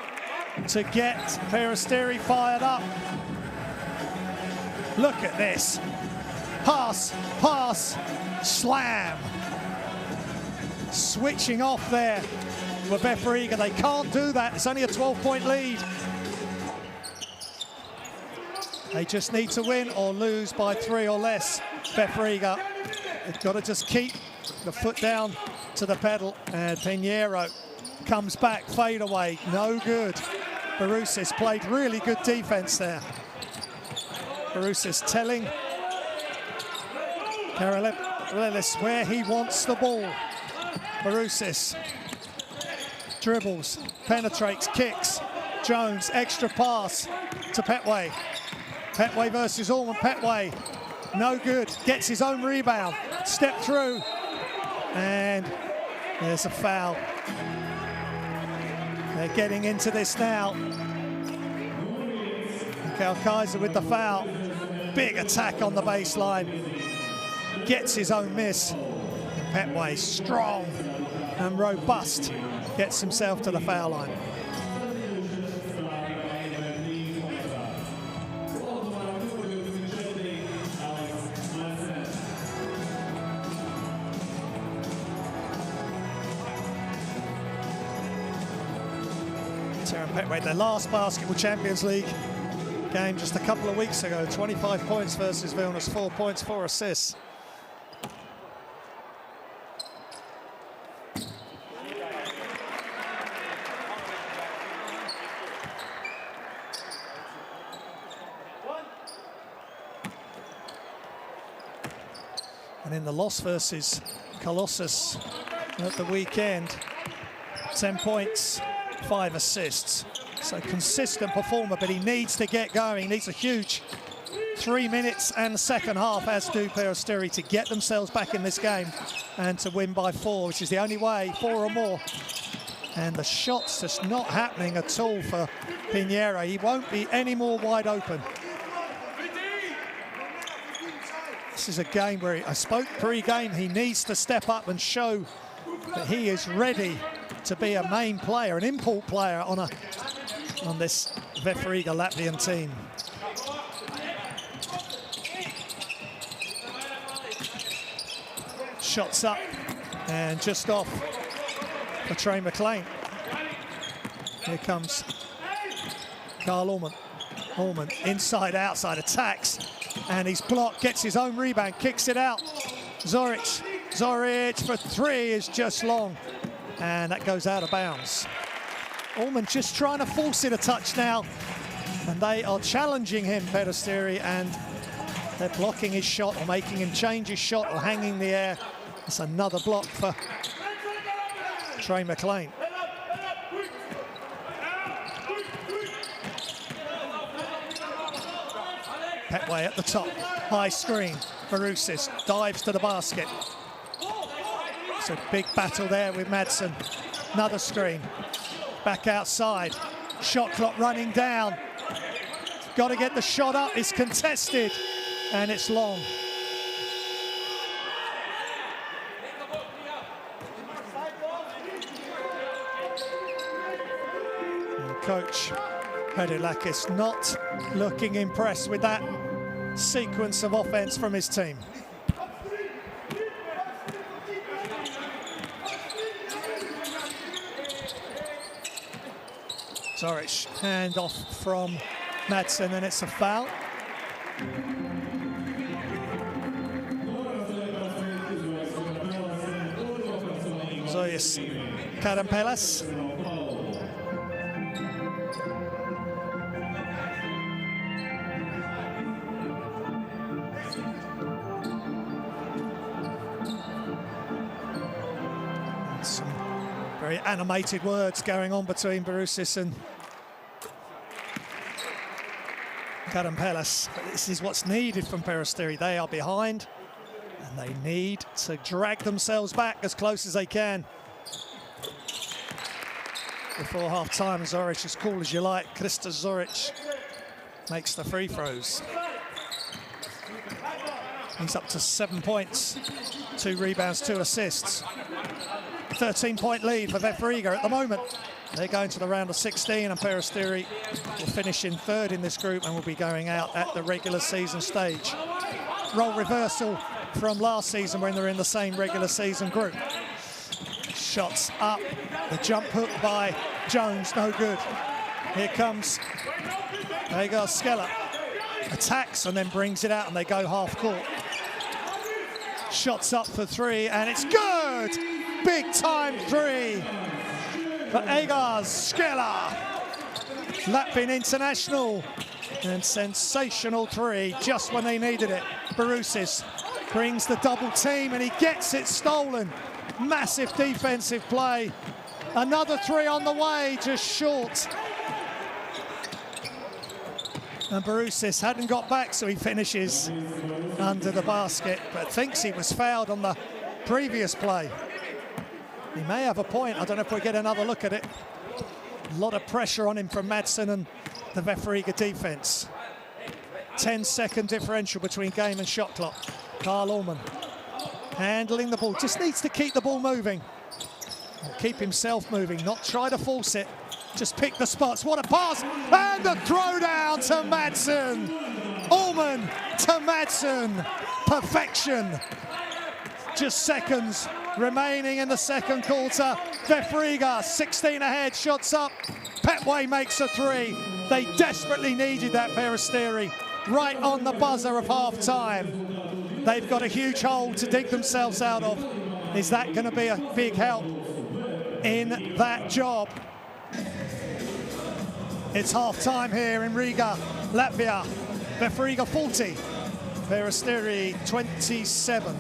to get Peristeri fired up? Look at this. Pass, pass, slam. Switching off there with VEF Riga. They can't do that. It's only a 12-point lead. They just need to win or lose by 3 or less. VEF Riga, they've got to just keep the foot down to the pedal. And Pinheiro comes back, fade away, no good. Barusis played really good defense there. Barusis telling Karalelis where he wants the ball. Barusis dribbles, penetrates, kicks. Jones, extra pass to Petway. Petway versus Allman. Petway, no good. Gets his own rebound. Step through. And there's a foul. They're getting into this now. Mikhail Kaiser with the foul. Big attack on the baseline. Gets his own miss. And Petway, strong and robust, gets himself to the foul line. Petway, their last Basketball Champions League game just a couple of weeks ago, 25 points versus Vilnius, 4 points, 4 assists. And in the loss versus Colossus at the weekend, 10 points, 5 assists. So consistent performer, but he needs to get going. He needs a huge 3 minutes and the second half, as do Peristeri, to get themselves back in this game and to win by 4, which is the only way, 4 or more. And the shot's just not happening at all for Pinheiro. He won't be any more wide open. This is a game where I spoke pre-game, he needs to step up and show that he is ready to be a main player, an import player on this VEF Riga Latvian team. Shots up and just off for Trey McLean. Here comes Carl Allman. Allman inside, outside, attacks, and he's blocked, gets his own rebound, kicks it out. Zoric for 3 is just long. And that goes out of bounds. Allman just trying to force it a touch now. And they are challenging him, Peristeri, and they're blocking his shot or making him change his shot or hanging the air. It's another block for Trey McLean. Petway at the top, high screen. Barusis dives to the basket. It's a big battle there with Madsen. Another screen. Back outside. Shot clock running down. Got to get the shot up. It's contested. And it's long. And Coach Pedulakis not looking impressed with that sequence of offense from his team. Zoric, hand off from Madsen, and it's a foul. victorious Karampelas. Some very animated words going on between Barusis and Karampelas. But this is what's needed from Peristeri. They are behind and they need to drag themselves back as close as they can. Before half-time, Zoric, as cool as you like, Krista Zoric makes the free throws. He's up to 7 points, 2 rebounds, 2 assists. 13-point lead for VEF Riga at the moment. They're going to the round of 16, and Peristeri will finish in 3rd in this group and will be going out at the regular season stage. Role reversal from last season when they're in the same regular season group. Shots up, the jump hook by Jones, no good. Here comes Hagar Skella. Attacks and then brings it out and they go half court. Shots up for 3 and it's good! Big time 3 for Hagar Skella. Latvian international and sensational 3 just when they needed it. Barusis brings the double team and he gets it stolen. Massive defensive play. Another 3 on the way, just short. And Barusis hadn't got back, so he finishes under the basket, but thinks he was fouled on the previous play. He may have a point. I don't know if we get another look at it. A lot of pressure on him from Madsen and the VEF Riga defense. 10-second differential between game and shot clock. Carl Ullman handling the ball. Just needs to keep the ball moving. Keep himself moving, not try to force it. Just pick the spots. What a pass! And the throwdown to Madsen. Ullman to Madsen. Perfection. Just seconds remaining in the second quarter. VEF Riga 16 ahead, shots up. Petway makes a 3. They desperately needed that, Peristeri. Right on the buzzer of half-time. They've got a huge hole to dig themselves out of. Is that going to be a big help in that job? It's half-time here in Riga, Latvia. VEF Riga 40, Peristeri 27.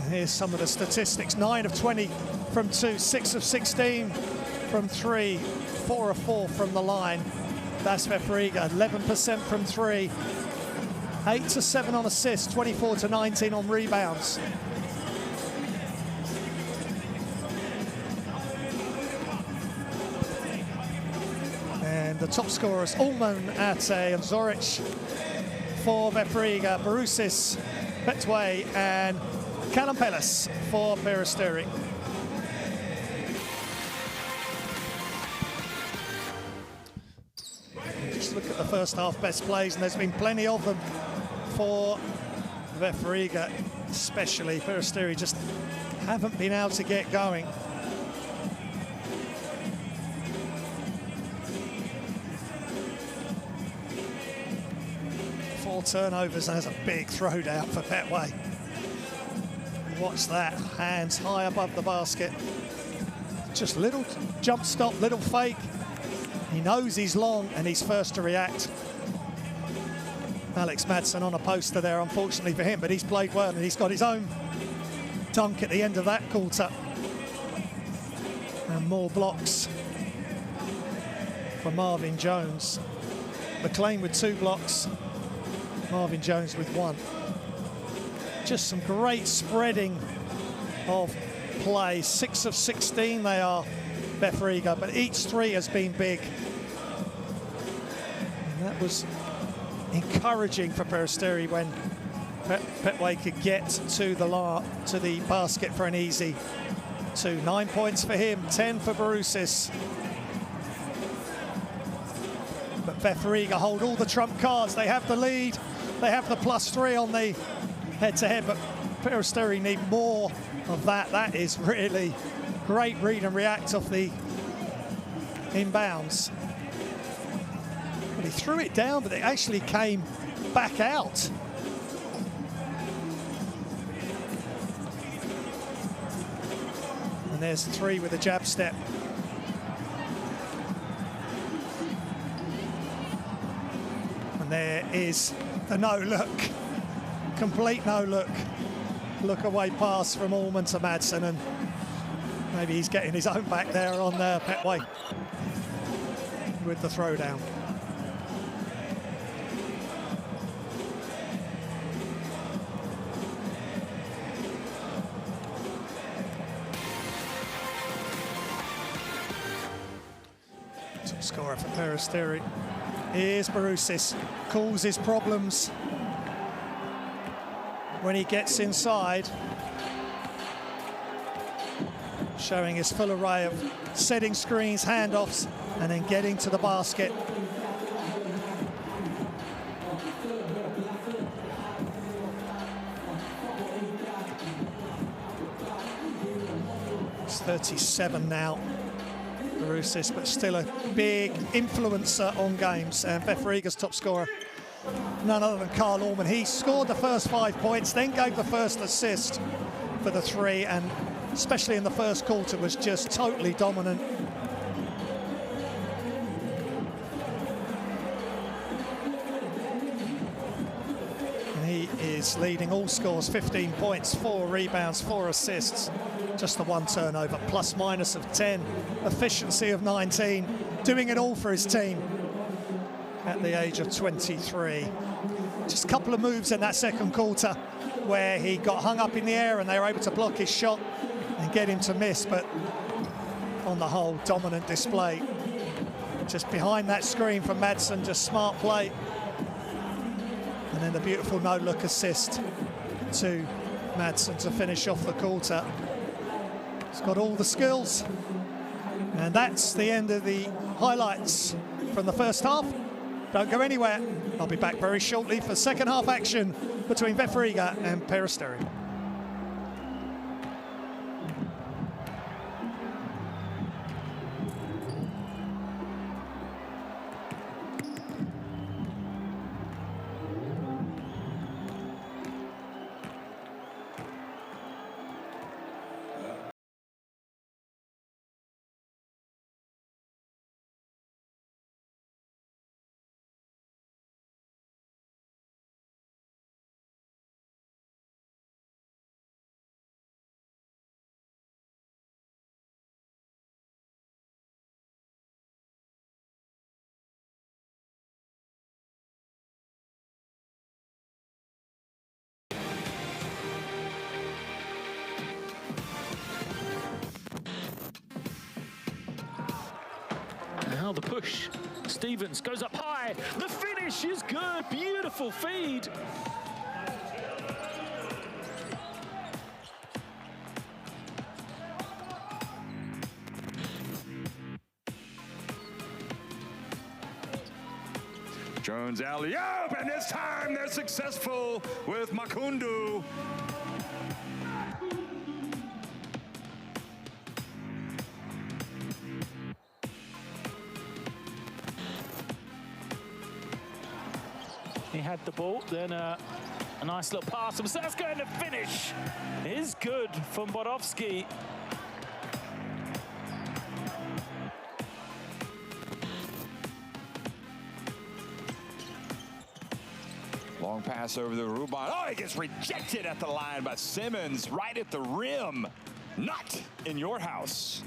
Here's some of the statistics. 9 of 20 from 2, 6 of 16 from 3, 4 of 4 from the line. That's VEF Riga. 11% from 3, 8 to 7 on assists, 24 to 19 on rebounds. And the top scorers, Ullman, Ate and Zoric for VEF Riga, Barusis, Petway and Kalampelas for Peristeri. Just look at the first half best plays, and there's been plenty of them for VEF Riga, especially. Peristeri just haven't been able to get going. Four turnovers, and there's a big throwdown for Petway. Watch that, hands high above the basket. Just little jump stop, little fake. He knows he's long and he's first to react. Alex Madsen on a poster there, unfortunately for him, but he's played well and he's got his own dunk at the end of that quarter. And more blocks for Marvin Jones. McLean with 2 blocks, Marvin Jones with 1. Just some great spreading of play. 6 of 16 they are, VEF Riga, but each 3 has been big. And that was encouraging for Peristeri when Petway could get to the basket for an easy 2. 9 points for him, 10 for Barusis. But VEF Riga hold all the trump cards. They have the lead, they have the +3 on the head-to-head, but Peristeri need more of that. That is really great read and react off the inbounds. But he threw it down, but it actually came back out. And there's the three with a jab step. And there is the no-look, complete no-look. Look away pass from Allman to Madsen, and maybe he's getting his own back there on Petway with the throwdown. Top scorer for Peristeri. Here's Barousis, calls his problems when he gets inside, showing his full array of setting screens, handoffs, and then getting to the basket. It's 37 now, Barousis, but still a big influencer on games. And VEF Riga's top scorer, none other than Karl Allman. He scored the first 5 points, then gave the first assist for the three, and especially in the first quarter was just totally dominant. And he is leading all scores, 15 points, 4 rebounds, 4 assists, just the 1 turnover, plus minus of 10, efficiency of 19, doing it all for his team at the age of 23. Just a couple of moves in that second quarter where he got hung up in the air and they were able to block his shot and get him to miss, but on the whole, dominant display. Just behind that screen from Madsen, just smart play. And then the beautiful no-look assist to Madsen to finish off the quarter. He's got all the skills. And that's the end of the highlights from the first half. Don't go anywhere. I'll be back very shortly for second half action between VEF Riga and Peristeri. Now the push. Stevens goes up high. The finish is good. Beautiful feed. Jones alley-oop, and this time they're successful with Makundu. He had the ball, then a nice little pass from Sasko, and the finish is good from Bodovsky. Long pass over the Ruban. Oh, he gets rejected at the line by Simmons, right at the rim. Not in your house.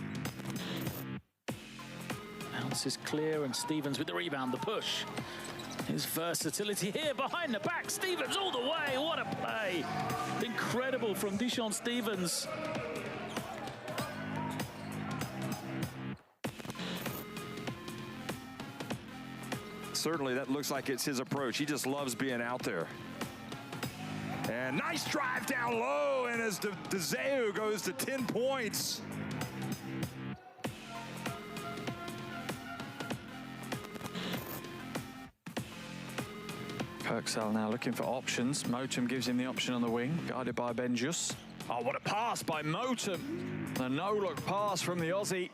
Bounce is clear, and Stevens with the rebound, the push. His versatility here behind the back. Stevens all the way. What a play. Incredible from Dishon Stevens. Certainly that looks like it's his approach. He just loves being out there. And nice drive down low, and as DeZeu goes to 10 points. Kirksell now looking for options. Motum gives him the option on the wing, guided by Benjus. Oh, what a pass by Motum. A no-look pass from the Aussie.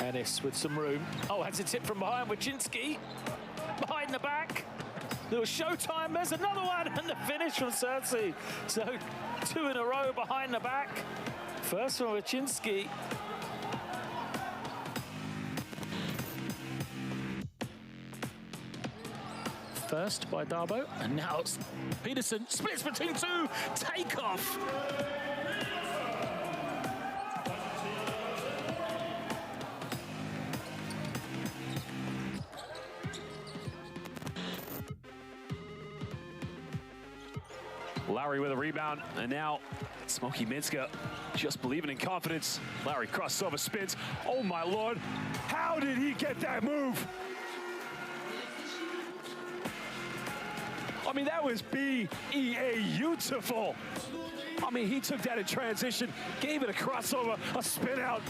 Ennis with some room. Oh, has a tip from behind. Wojcinski behind the back. There was showtime. There's another one, and the finish from Cersei. So 2 in a row behind the back. First from Wojcinski. First by Darbo, and now it's Peterson. Splits between 2. Takeoff. Lowry with a rebound, and now Smokey Minska just believing in confidence. Lowry crossover spins. Oh my Lord, how did he get that move? I mean, that was beautiful. I mean, he took that in transition, gave it a crossover, a spin out.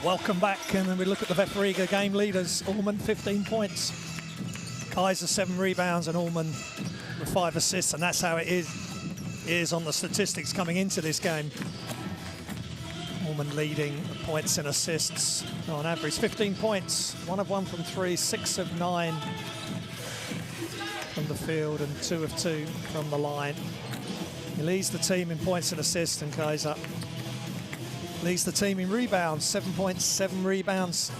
Welcome back, and then we look at the VEF Riga game leaders. Ullman 15 points, Kaiser 7 rebounds, and Ullman with 5 assists, and that's how it is on the statistics coming into this game. Ullman leading points and assists on average. 15 points, 1 of 1 from 3, 6 of 9 from the field, and 2 of 2 from the line. He leads the team in points and assists, and Kaiser leads the team in rebounds, 7 points, 7 rebounds.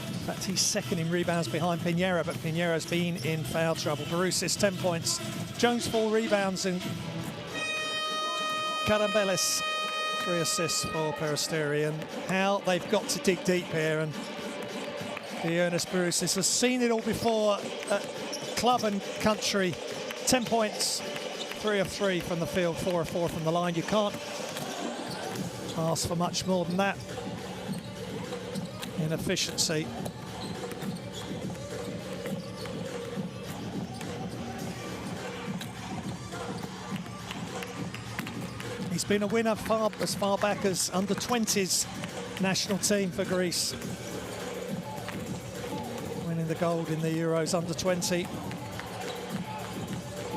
In fact, he's second in rebounds behind Pinheiro, but Pinheiro's been in foul trouble. Barousis, 10 points. Jones, 4 rebounds, and Carabelis, 3 assists for Peristeri. And how they've got to dig deep here. And Ernest Barousis has seen it all before at club and country. 10 points, 3 of 3 from the field, 4 of 4 from the line. You can't ask for much more than that in efficiency. He's been a winner as far back as under 20s national team for Greece. Winning the gold in the Euros under 20.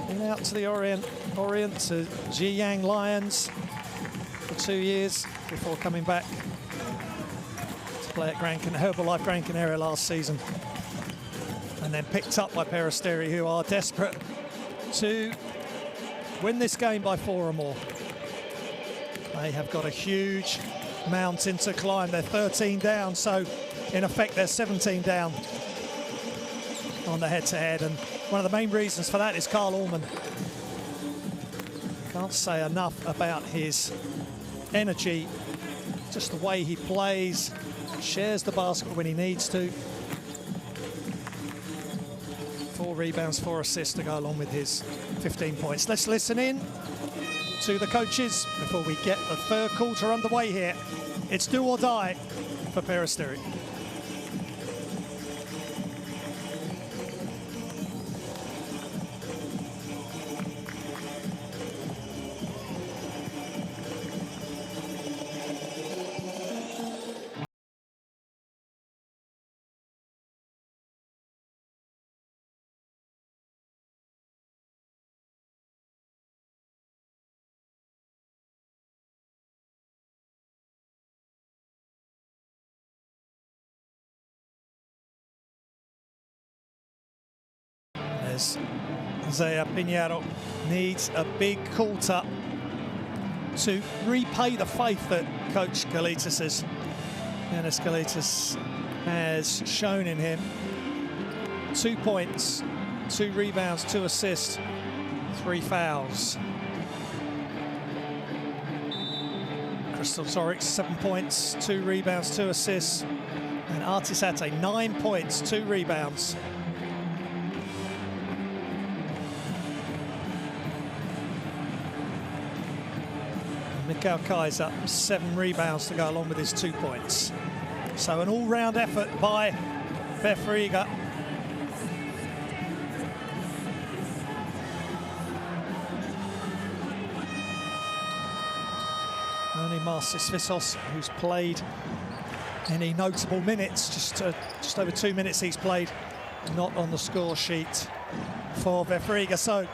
Been out to the Orient to Zhejiang Lions for 2 years before coming back to play at Herbalife Gran Canaria last season. And then picked up by Peristeri, who are desperate to win this game by 4 or more. They have got a huge mountain to climb. They're 13 down, so in effect they're 17 down on the head-to-head, and one of the main reasons for that is Karl Ullmann. Can't say enough about his energy, just the way he plays, shares the basket when he needs to. 4 rebounds, 4 assists to go along with his 15 points. Let's listen in to the coaches before we get the third quarter underway here. It's do or die for Peristeri. Zaya Pinheiro needs a big quarter to repay the faith that Coach Galitas has shown in him. 2 points, 2 rebounds, 2 assists, 3 fouls. Crystal Torics, 7 points, 2 rebounds, 2 assists. And Artis Ate, 9 points, 2 rebounds. Mikhail Kaiser, 7 rebounds to go along with his 2 points. So an all-round effort by VEF Riga. Only Marcis Fissos, who's played any notable minutes, just over 2 minutes he's played, not on the score sheet for VEF Riga. So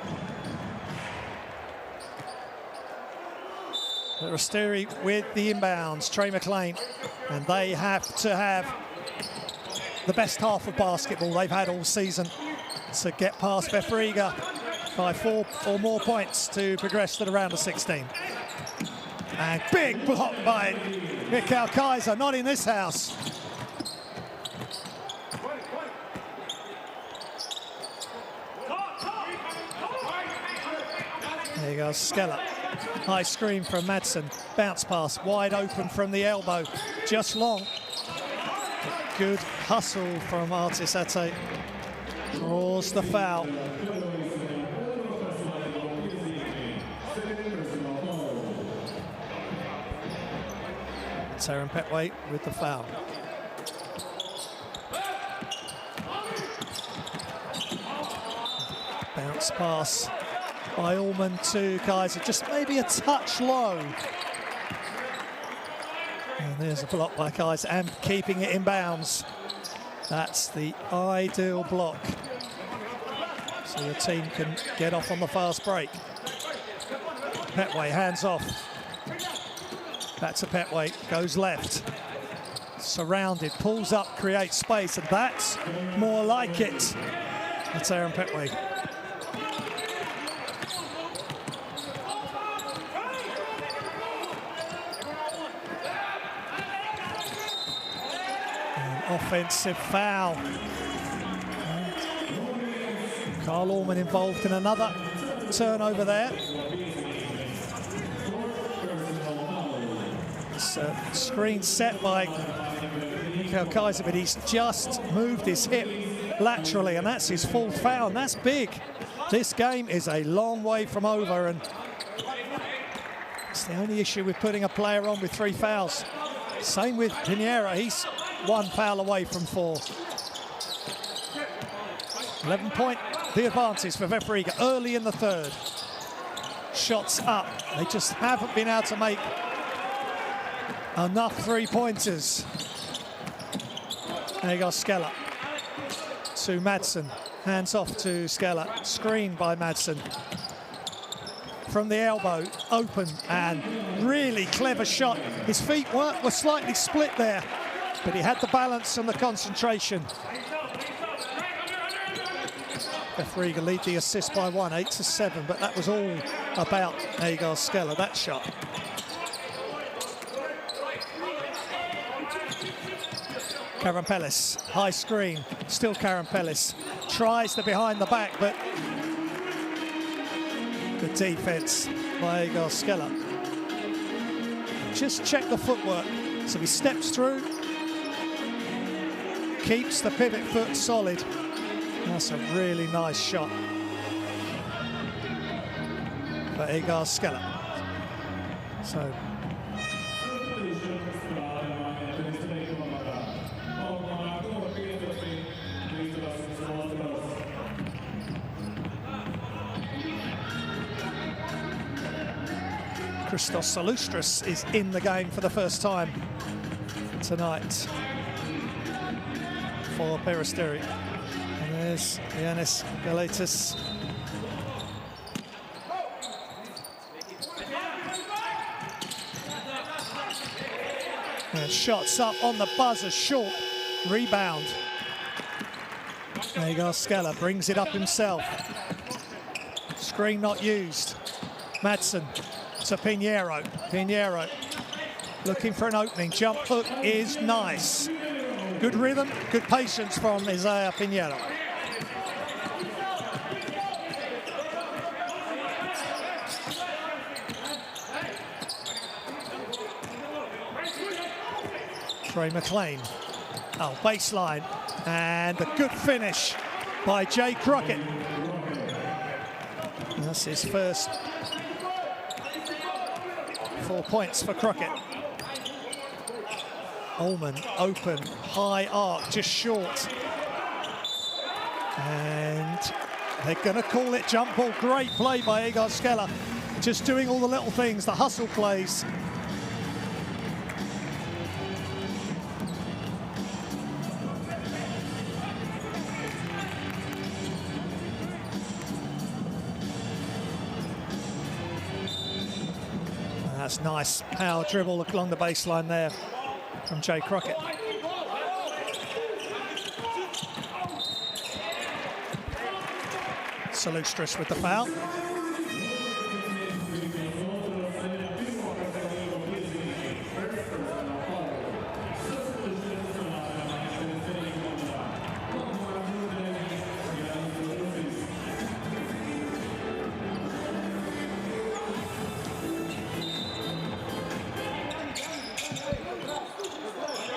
Peristeri with the inbounds, Trey McLean, and they have to have the best half of basketball they've had all season to get past VEF Riga by 4 or more points to progress to the round of 16. And big block by Mikhail Kaiser, not in this house. There you go, Skella. High screen from Madsen, bounce pass, wide open from the elbow, just long. Good hustle from Artis Ate, draws the foul. Taron Petway with the foul. Bounce pass by Ullmann to Kaiser, just maybe a touch low. And there's a block by Kaiser, and keeping it in bounds. That's the ideal block, so your team can get off on the fast break. Petway, hands off. Back to Petway, goes left. Surrounded, pulls up, creates space, and that's more like it. That's Aaron Petway. Offensive foul. Karl Ullmann involved in another turnover there. It's a screen set by Mikhail Kaiser, but he's just moved his hip laterally, and that's his 4th foul, and that's big. This game is a long way from over, and it's the only issue with putting a player on with 3 fouls. Same with Pinheiro, he's 1 foul away from 4. 11-point the advantage for VEF Riga early in the 3rd. Shots up, they just haven't been able to make Enough three-pointers. There goes Skella to Madsen. Hands off to Skella. Screen by Madsen. From the elbow, open, and really clever shot. His feet were slightly split there, but he had the balance and the concentration. VEF Riga lead the assist by 1, 8-7, but that was all about Egor Skella, that shot. Karampelis, high screen, still Karampelis. Tries the behind the back, but good defense by Egor Skella. Just check the footwork. So he steps through, keeps the pivot foot solid. That's a really nice shot for Egor Skella. So Christos Salustris is in the game for the first time tonight for Peristeri. And there's Giannis Galetis. And shots up on the buzzer, short. Rebound. Egor Skella brings it up himself. Screen not used. Madsen to Pinheiro. Pinheiro looking for an opening. Jump hook is nice. Good rhythm, good patience from Isaiah Pinheiro. Trey McLean. Oh, baseline. And a good finish by Jay Crockett. And that's his first 4 points for Crockett. Ullman open, high arc, just short. And they're going to call it jump ball. Great play by Egor Skella. Just doing all the little things, the hustle plays. That's nice power dribble along the baseline there from Jay Crockett. Salustris with the foul.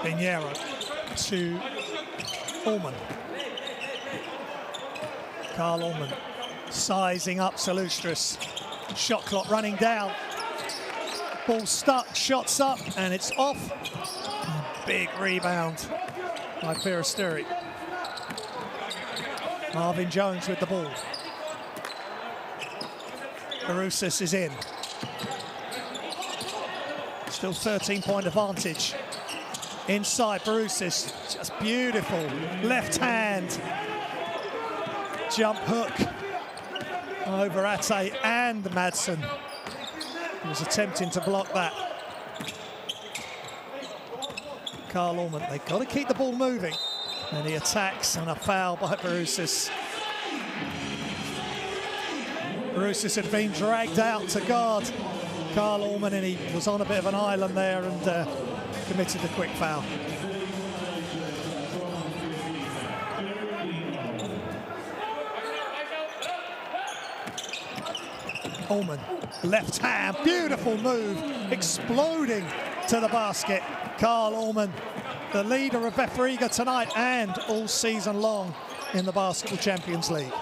Pinheiro to Ullman. Carl Ullman sizing up Salustris. Shot clock running down. Ball stuck, shots up, and it's off. Big rebound by Peristeri. Marvin Jones with the ball. Barousis is in. Still 13-point advantage. Inside, Barousis, just beautiful. Left hand. Jump hook over Ate and Madsen. He was attempting to block that. Carl Ullman, they've got to keep the ball moving. And he attacks on a foul by Barousis. Barousis had been dragged out to guard Carl Ullman, and he was on a bit of an island there and committed the quick foul. Ullman, left hand, beautiful move, exploding to the basket. Carl Ullman, the leader of VEF Riga tonight and all season long in the Basketball Champions League.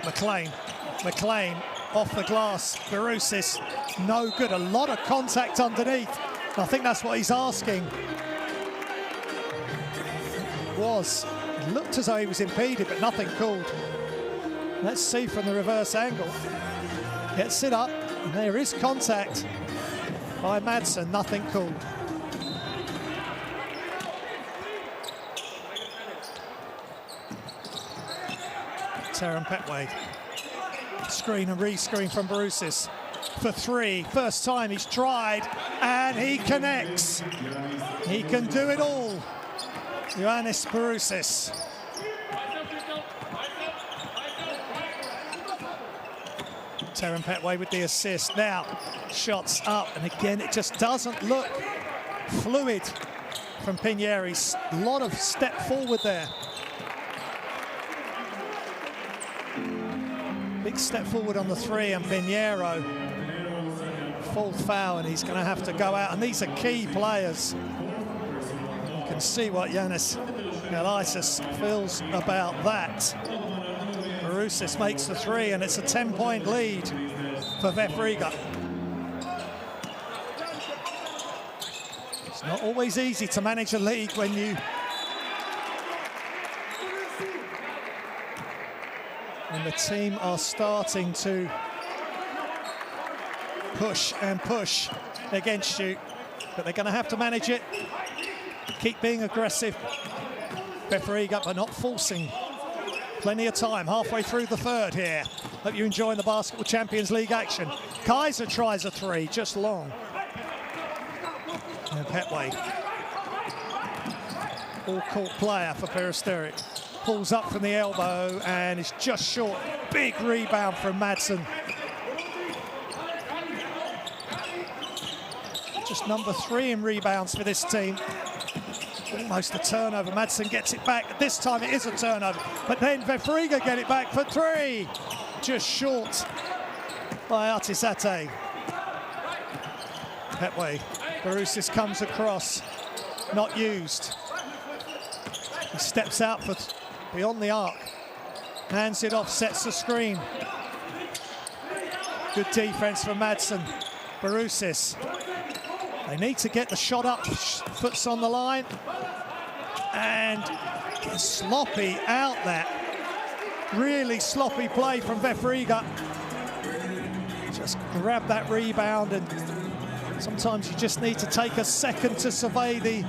McLean off the glass. Barousis, no good. A lot of contact underneath. I think that's what he's asking. It looked as though he was impeded, but nothing called. Let's see from the reverse angle. Gets it up. And there is contact by Madsen, nothing called. Taran Petway. Screen and re-screen from Barusis for three. First time he's tried, and he connects. He can do it all. Ioannis Barusis. Taran Petway with the assist. Now, shots up, and again, it just doesn't look fluid from Pinheiro. A lot of step forward there. Big step forward on the three, and Pinheiro. Fourth foul, and he's going to have to go out. And these are key players. You can see what Giannis Elias feels about that. Barusis makes the three, and it's a 10-point lead for VEF Riga. It's not always easy to manage a league when the team are starting to push and push against you, but they're going to have to manage it. Keep being aggressive. VEF Riga, but not forcing. Plenty of time, halfway through the third here. Hope you're enjoying the Basketball Champions League action. Kaiser tries a three, just long. And Petway, all-court player for Peristeri. Pulls up from the elbow and is just short. Big rebound from Madsen. Just number 3 in rebounds for this team. Almost a turnover. Madsen gets it back. This time it is a turnover. But then VEF Riga get it back for 3. Just short by Artisate. Petway. Barusis comes across. Not used. He steps out for beyond the arc. Hands it off, sets the screen. Good defense from Madsen. Barusis. They need to get the shot up. Foot's on the line. And sloppy out there. Really sloppy play from VEF Riga. Just grab that rebound, and sometimes you just need to take a second to survey the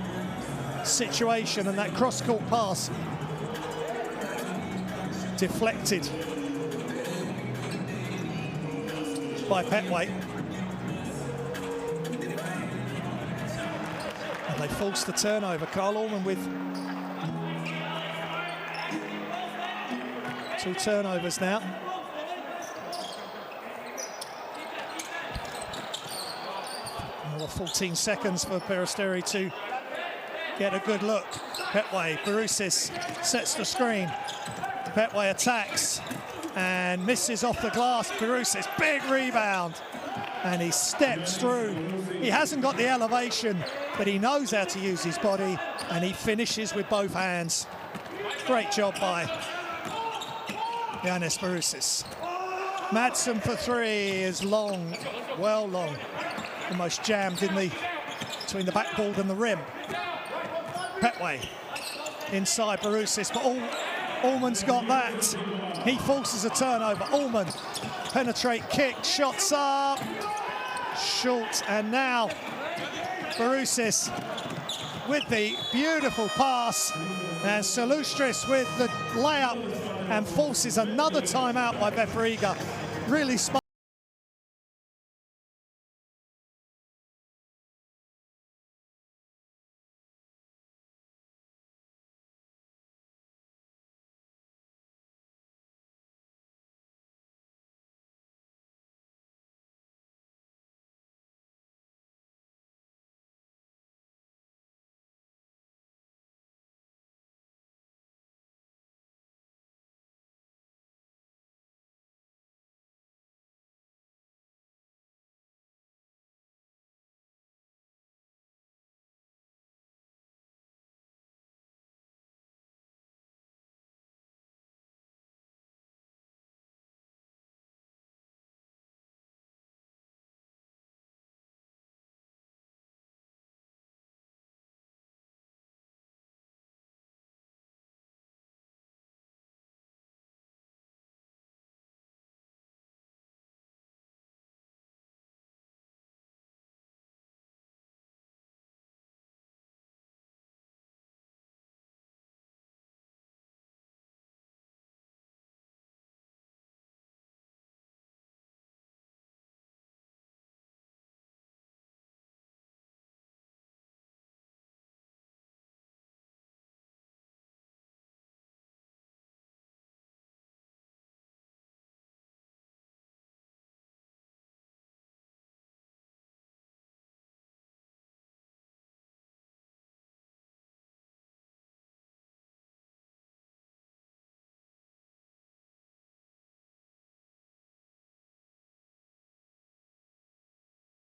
situation, and that cross-court pass deflected by Petway. And they forced the turnover. Carl Allman with 2 turnovers now. Another 14 seconds for Peristeri to get a good look. Petway, Barusis sets the screen. Petway attacks and misses off the glass. Barusis, big rebound. And he steps through. He hasn't got the elevation, but he knows how to use his body, and he finishes with both hands. Great job by Ioannis Barusis. Madsen for 3 is long, well long. Almost jammed in between the backboard and the rim. Petway inside Barusis, but Allman's got that. He forces a turnover. Allman, penetrate kick, shots up, short, and now Barusis with the beautiful pass, and Salustris with the layup, and forces another timeout by VEF Riga. Really smart.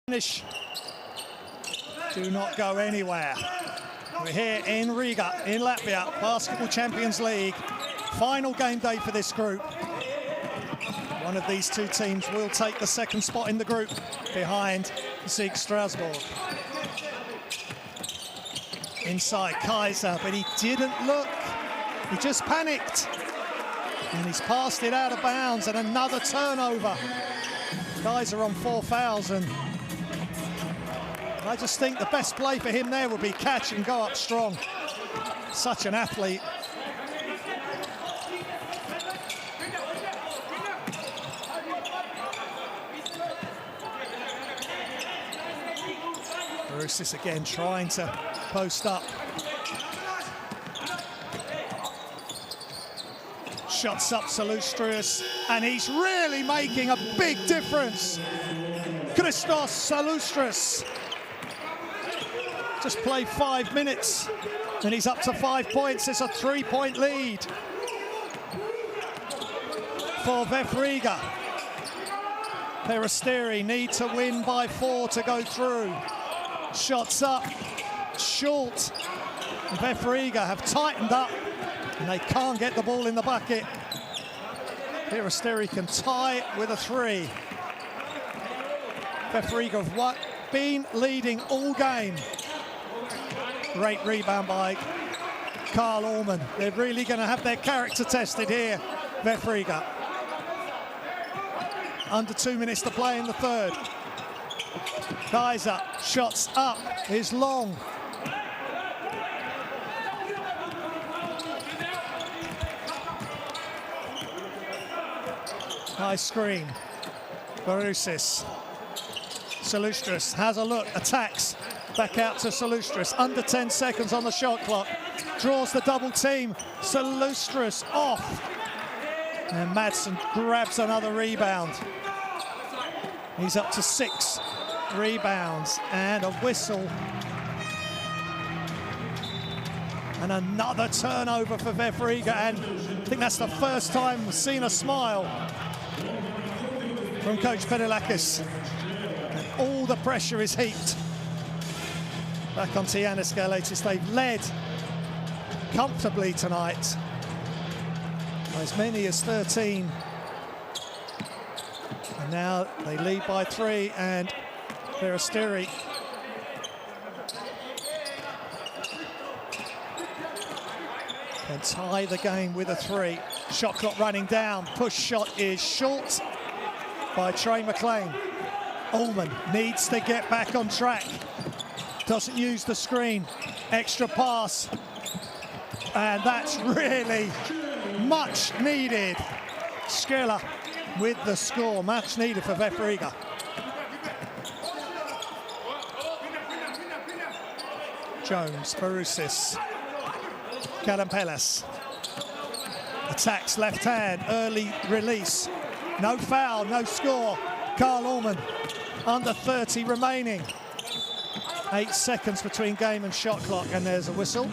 Finish. Do not go anywhere. We're here in Riga, in Latvia, Basketball Champions League. Final game day for this group. One of these two teams will take the second spot in the group behind Sieg Strasbourg. Inside Kaiser, but he didn't look. He just panicked. And he's passed it out of bounds, and another turnover. Kaiser on 4 fouls, and I just think the best play for him there would be catch and go up strong. Such an athlete. Brusis again trying to post up. Shots up Salustrius, and he's really making a big difference. Christos Salustrius. Just played 5 minutes, and he's up to 5 points. It's a 3-point lead for VEF Riga. Peristeri need to win by 4 to go through. Shots up, short. VEF Riga have tightened up, and they can't get the ball in the bucket. Peristeri can tie it with a 3. VEF Riga have been leading all game. Great rebound by Karl Ullman. They're really going to have their character tested here, VEF Riga. Under 2 minutes to play in the third. Kaiser, shots up, is long. Nice screen. Barusis. Salustrius has a look, attacks. Back out to Salustrius. Under 10 seconds on the shot clock. Draws the double team. Salustrius off. And Madsen grabs another rebound. He's up to 6 rebounds and a whistle. And another turnover for VEF Riga, and I think that's the first time we've seen a smile from Coach Penelakis. And all the pressure is heaped back on Giannis Galatis. They've led comfortably tonight, as many as 13. And now they lead by 3, and Peristeri can tie the game with a 3. Shot clock running down. Push shot is short by Trey McLean. Ullman needs to get back on track. Doesn't use the screen. Extra pass. And that's really much needed. Skela with the score. Much needed for VEF Riga. Jones, Barusis, Kalampelas. Attacks left hand, early release. No foul, no score. Karl Ullman, under 30 remaining. 8 seconds between game and shot clock, and there's a whistle.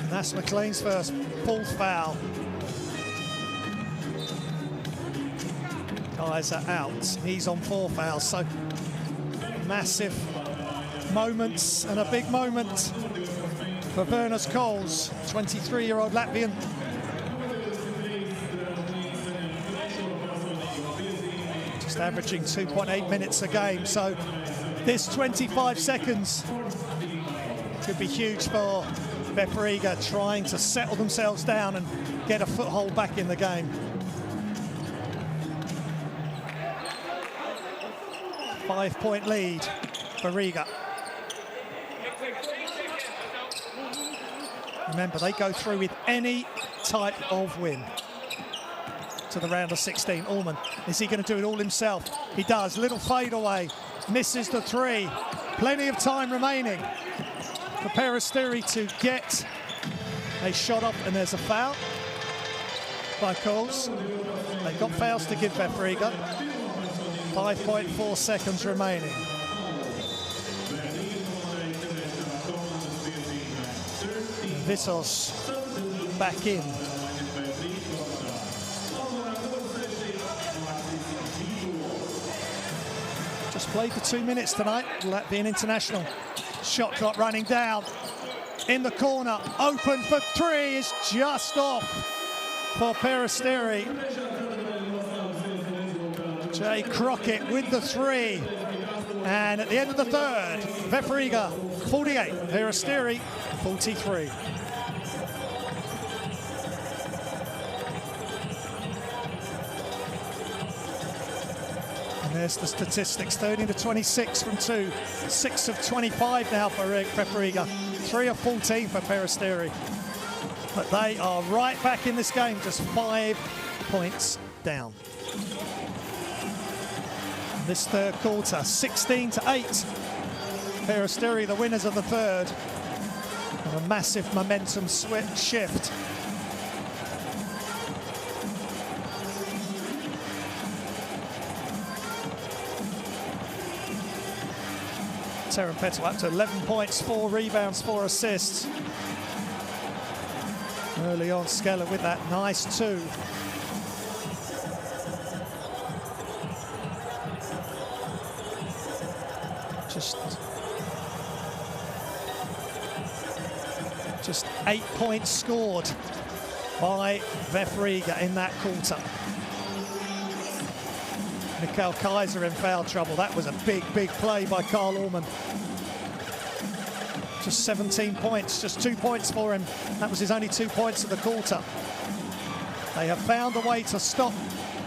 And that's McLean's first 4th foul. Guys are out. He's on 4 fouls, so massive moments, and a big moment for Bernas Coles, 23-year-old Latvian. Just averaging 2.8 minutes a game, so this 25 seconds could be huge for VEF Riga, trying to settle themselves down and get a foothold back in the game. 5-point lead for Riga. Remember, they go through with any type of win to the round of 16. Ullman, is he going to do it all himself? He does. Little fadeaway, misses the 3. Plenty of time remaining for Peristeri to get a shot up, and there's a foul by Coles. They've got fouls to give VEF Riga. 5.4 seconds remaining. Visos back in. Just played the 2 minutes tonight, Latvian international. Shot clock running down. In the corner, open for three, is just off for Peristeri. Jay Crockett with the three. And at the end of the third, VEF Riga 48, Peristeri 43. And there's the statistics, 13-26 from two, 6 of 25 now for VEF Riga, 3 of 14 for Peristeri. But they are right back in this game, just 5 points down. This third quarter, 16-8. Peristeri, the winners of the third. And a massive momentum shift. Terran up to 11 points, 4 rebounds, 4 assists. Early on, Skella with that nice 2. Just 8 points scored by VEF Riga in that quarter. Mikhail Kaiser in foul trouble. That was a big, big play by Karl Ullman. Just 17 points, just 2 points for him. That was his only 2 points of the quarter. They have found a way to stop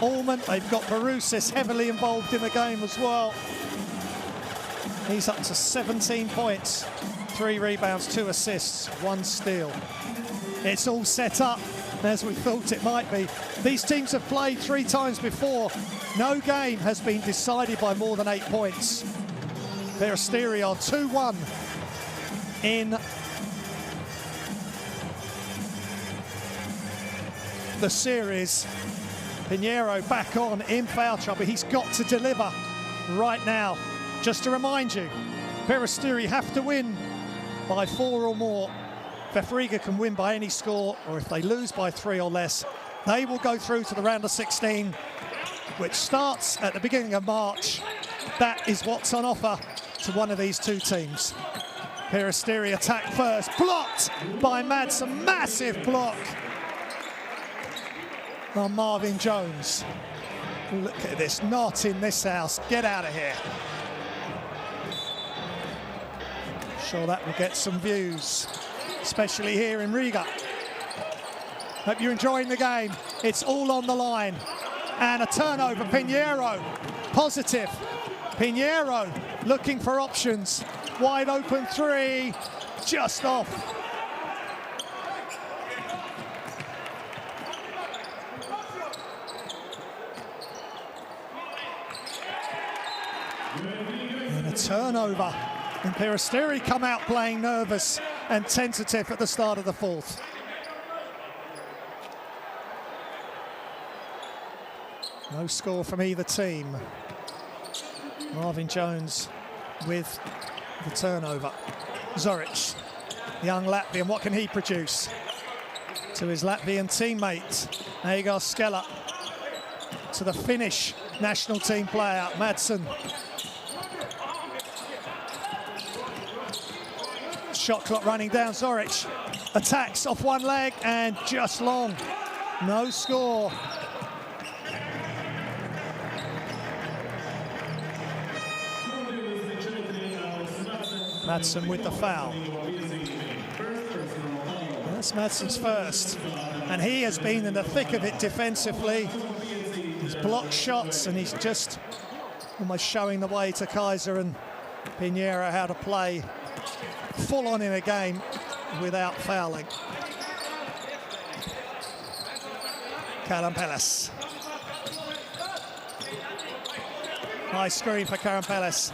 Ullman. They've got Barusis heavily involved in the game as well. He's up to 17 points, 3 rebounds, 2 assists, 1 steal. It's all set up as we thought it might be. These teams have played 3 times before. No game has been decided by more than 8 points. Peristeri are 2-1 in the series. Pinheiro back on in foul trouble. He's got to deliver right now. Just to remind you, Peristeri have to win by 4 or more. VEF Riga can win by any score, or if they lose by 3 or less, they will go through to the round of 16, which starts at the beginning of March. That is what's on offer to one of these 2 teams. Peristeri attack first, blocked by Madsen, massive block on Marvin Jones. Look at this, not in this house, get out of here. Sure that will get some views, especially here in Riga. Hope you're enjoying the game. It's all on the line. And a turnover, Pinheiro, positive. Pinheiro looking for options. Wide open 3, just off. And a turnover. And Peristeri come out playing nervous and tentative at the start of the fourth. No score from either team. Marvin Jones with the turnover. Zoric, young Latvian, what can he produce? To his Latvian teammate, Egor Skella. To the Finnish national team player, Madsen. Shot clock running down, Zoric attacks off one leg and just long. No score. Madsen with the foul. That's Madsen's first. And he has been in the thick of it defensively. He's blocked shots and he's just almost showing the way to Kaiser and Pinheiro how to play full on in a game without fouling. Karampelis. Nice screen for Karampelis.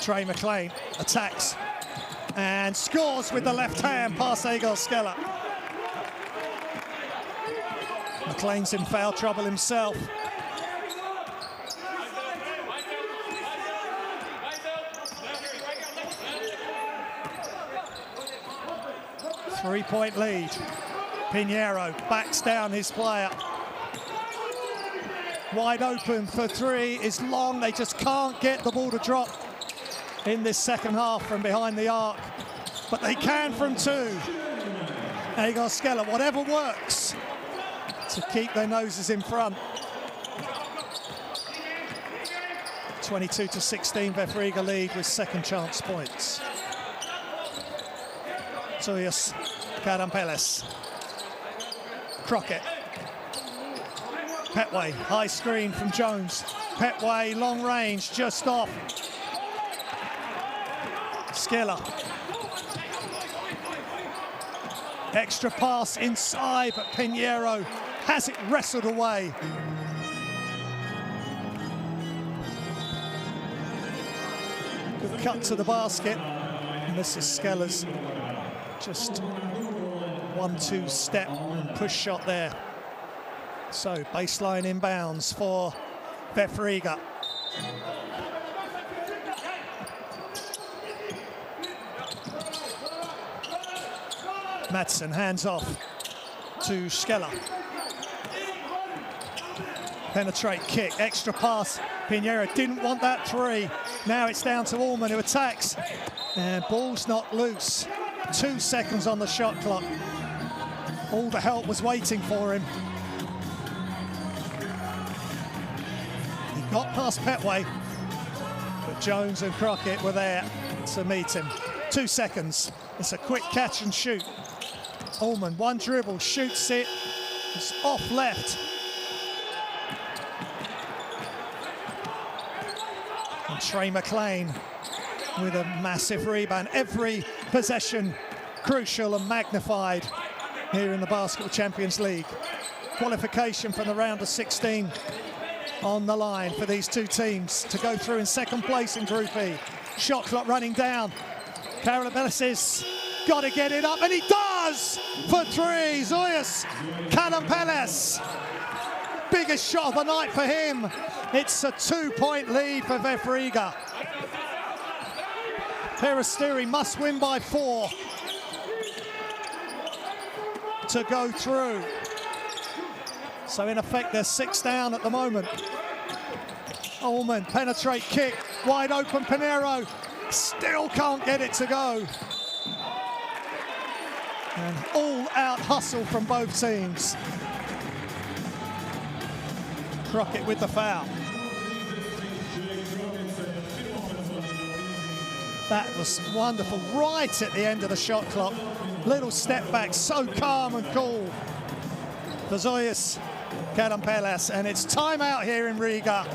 Trey McLean attacks and scores with the left hand past Egor Skella. McLean's in foul trouble himself. Three-point lead. Pinheiro backs down his player. wide open for three is long. They just can't get the ball to drop in this second half from behind the arc, but they can from two. Agar Skella, whatever works to keep their noses in front. 22-16, VEF Riga lead with second chance points. Tuyas Karampeles. Crockett. Petway, high screen from Jones. Petway, long range, just off. Skella. Extra pass inside, but Pinheiro has it wrestled away. Good cut to the basket. And this is Skella's just 1-2 step and push shot there. So baseline inbounds for VEF Riga. Madsen hands off to Skella. Penetrate kick, extra pass. Pinheiro didn't want that three. Now it's down to Allman, who attacks. And ball's not loose. 2 seconds on the shot clock. All the help was waiting for him. He got past Petway, but Jones and Crockett were there to meet him. 2 seconds. It's a quick catch and shoot. Allman, one dribble, shoots it. It's off left. And Trey McLean with a massive rebound. Every possession crucial and magnified here in the Basketball Champions League. Qualification from the round of 16 on the line for these two teams to go through in second place in Group E. Shot clock running down. Karampeles got to get it up, and he does for three. Zoyas Karampeles. Biggest shot of the night for him. It's a 2-point lead for VEF Riga. Peristeri must win by 4 to go through. So in effect, they're 6 down at the moment. Allman, penetrate kick, wide open Pinheiro, still can't get it to go. And all-out hustle from both teams. Crockett with the foul. That was wonderful, right at the end of the shot clock. Little step back, so calm and cool. For Zoyas Karampeles, and it's timeout here in Riga.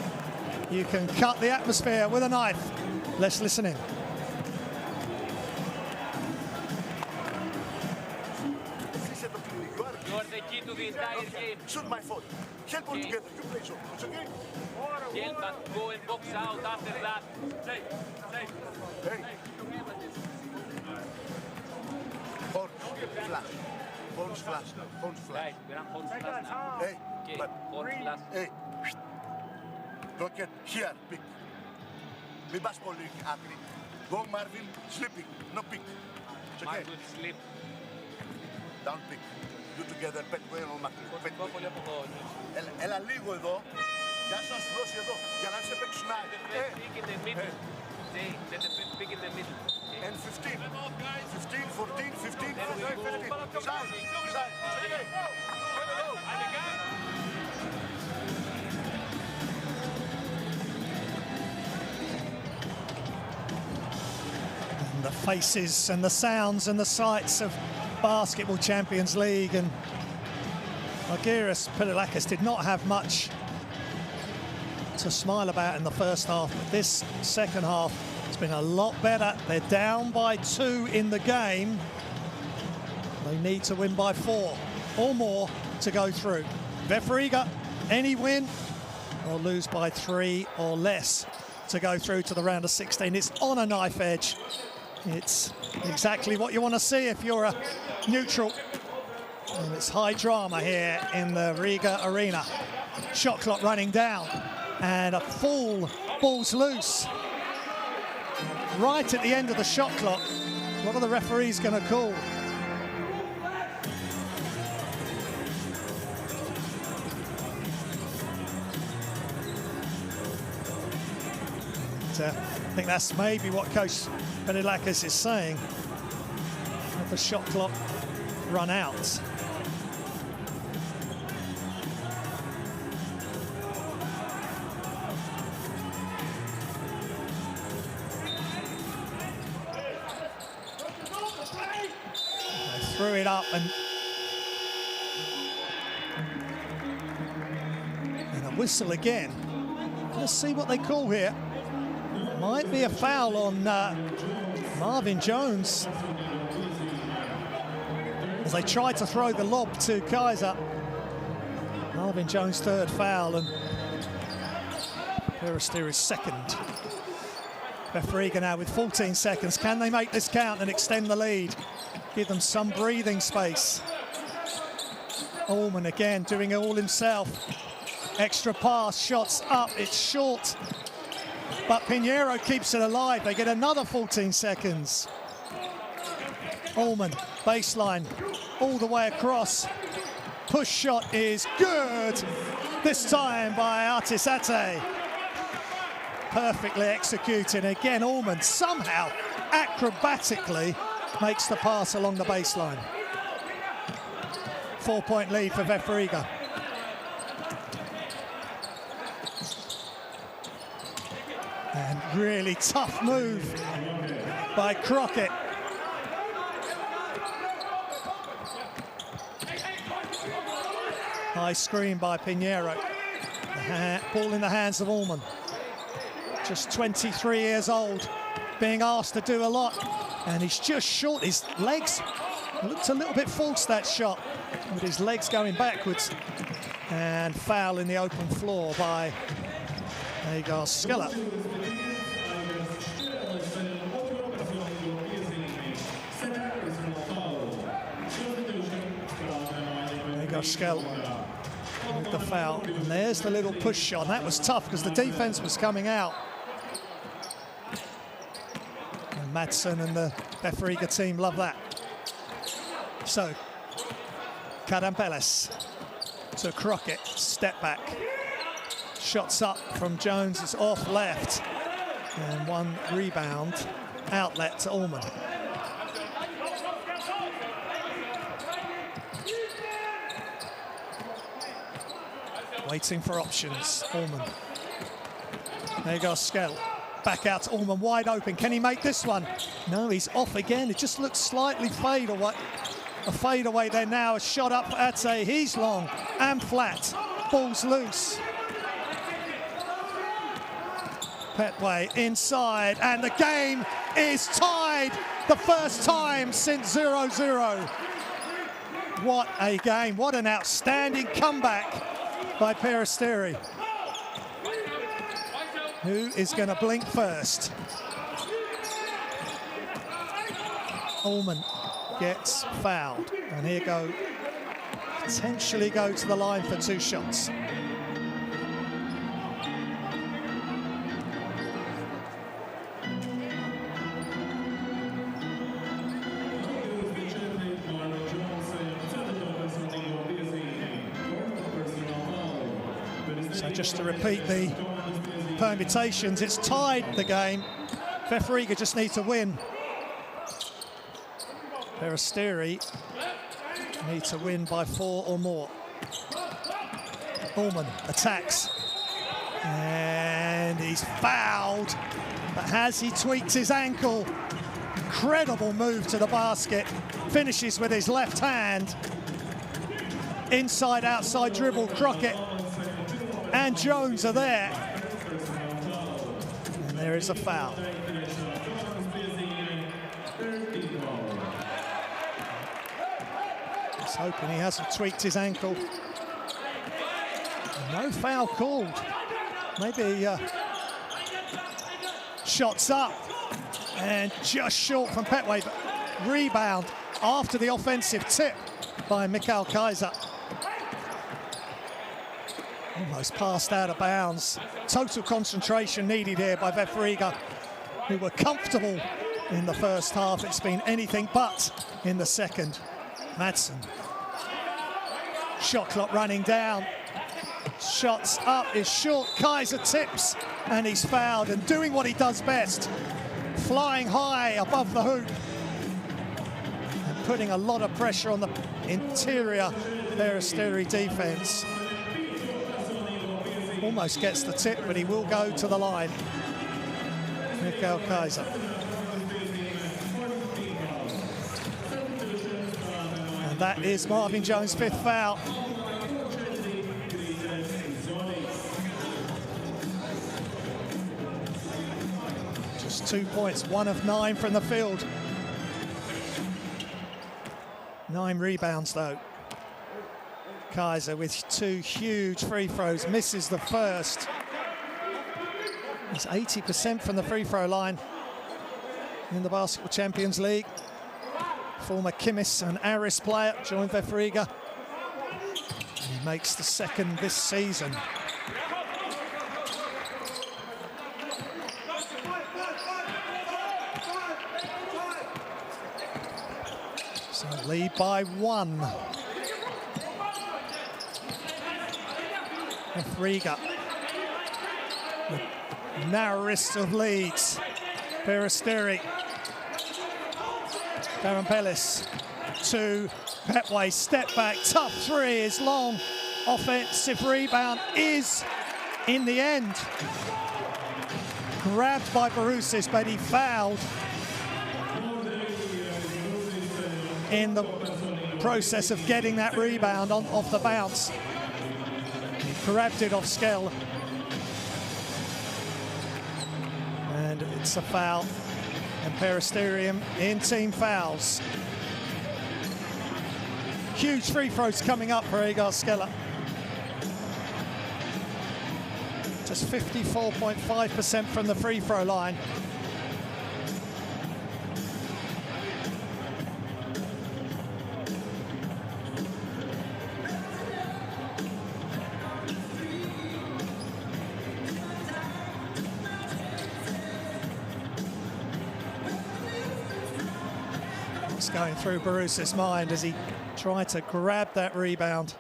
You can cut the atmosphere with a knife. Let's listen in. You are the key to the entire game. Shoot my fault. Help all together. You play short. It's okay? Help, but go and box out after that. Hey. Horns flash. Right, we're on horns flash now. Hey, Okay, but horns flash. hey. Don't get here, pick. We basketball league, agree. Go Marvin, slipping, no pick. It's okay. Marvin slip. Down pick. You together, Petway or Macri. Πω πολύ από το Έλα λίγο εδώ. Για να σας δώσει εδώ, για να σε παίξουν άλλοι. pick in the middle. Say, let the first pick in the middle. Okay. And 15. 15, 14, 15, 15. Side. Okay. The faces and the sounds and the sights of Basketball Champions League, and Argyris Pililakis did not have much to smile about in the first half, but this second half has been a lot better. They're down by 2 in the game. They need to win by 4 or more to go through. VEF Riga, any win or lose by 3 or less to go through to the round of 16. It's on a knife edge. It's exactly what you want to see if you're a neutral. And it's high drama here in the Riga arena. Shot clock running down, and a full ball's loose. Right at the end of the shot clock. What are the referees going to call? I think that's maybe what Coach Benilakis is saying. Let the shot clock run out. They threw it up and a whistle again. Let's see what they call here. Might be a foul on Marvin Jones as they tried to throw the lob to Kaiser. Marvin Jones' third foul and Peristeri's second. VEF Riga now with 14 seconds. Can they make this count and extend the lead? Give them some breathing space. Allman again doing it all himself. Extra pass, shots up, it's short. But Pinheiro keeps it alive. They get another 14 seconds. Allman, baseline, all the way across. Push shot is good. This time by Artis Ate. Perfectly executed. Again, Allman somehow acrobatically makes the pass along the baseline. 4-point lead for VEF Riga. And really tough move by Crockett. High screen by Pinheiro. Ball in the hands of Allman. Just 23 years old, being asked to do a lot. And he's just short. His legs looked a little bit false, that shot, with his legs going backwards. And foul in the open floor by Agar Skella. Agar Skella with the foul. And there's the little push shot. That was tough because the defense was coming out. And Madsen and the VEF Riga team love that. So, Carampeles to Crockett, step back. Shots up from Jones, it's off left. And one rebound, outlet to Allman. Waiting for options, Allman. There goes Skell. Back out to Allman, wide open. Can he make this one? No, he's off again. It just looks slightly fade away. A fade away there now. A shot up for Ate. He's long and flat. Ball's loose. Petway inside, and the game is tied. The first time since 0-0. What a game. What an outstanding comeback by Peristeri. Who is going to blink first? Allman gets fouled, and here go, potentially go to the line for 2 shots. So just to repeat the permutations, it's tied the game. VEF Riga just need to win. Peristeri need to win by 4 or more. Allman attacks. And he's fouled. But has he tweaked his ankle? Incredible move to the basket. Finishes with his left hand. Inside, outside dribble. Crockett and Jones are there. And there is a foul. Just hoping he hasn't tweaked his ankle. No foul called. Maybe shots up and just short from Petway, but rebound after the offensive tip by Mikhail Kaiser. Almost passed out of bounds. Total concentration needed here by VEF Riga, who were comfortable in the first half. It's been anything but in the second. Madsen. Shot clock running down. Shots up is short. Kaiser tips and he's fouled, and doing what he does best, flying high above the hoop and putting a lot of pressure on the interior Peristeri defense. Almost gets the tip, but he will go to the line. Mikael Kaiser. And that is Marvin Jones' 5th foul. Just 2 points, 1 of 9 from the field. 9 rebounds though. Kaiser with 2 huge free throws, misses the first. He's 80% from the free throw line in the Basketball Champions League. Former Kimis and Aris player, joined VEF Riga. And he makes the 2nd this season. So lead by 1. VEF Riga, the narrowest of leads. Peristeri. Gameday to Petway, step back, tough 3 is long. Offensive rebound is, in the end, grabbed by Barusis, but he fouled in the process of getting that rebound off the bounce. He grabbed it off Skell. And it's a foul. And Peristeri in team fouls. Huge free throws coming up for Egor Skella. Just 54.5% from the free throw line. Going through Barusis' mind as he tried to grab that rebound.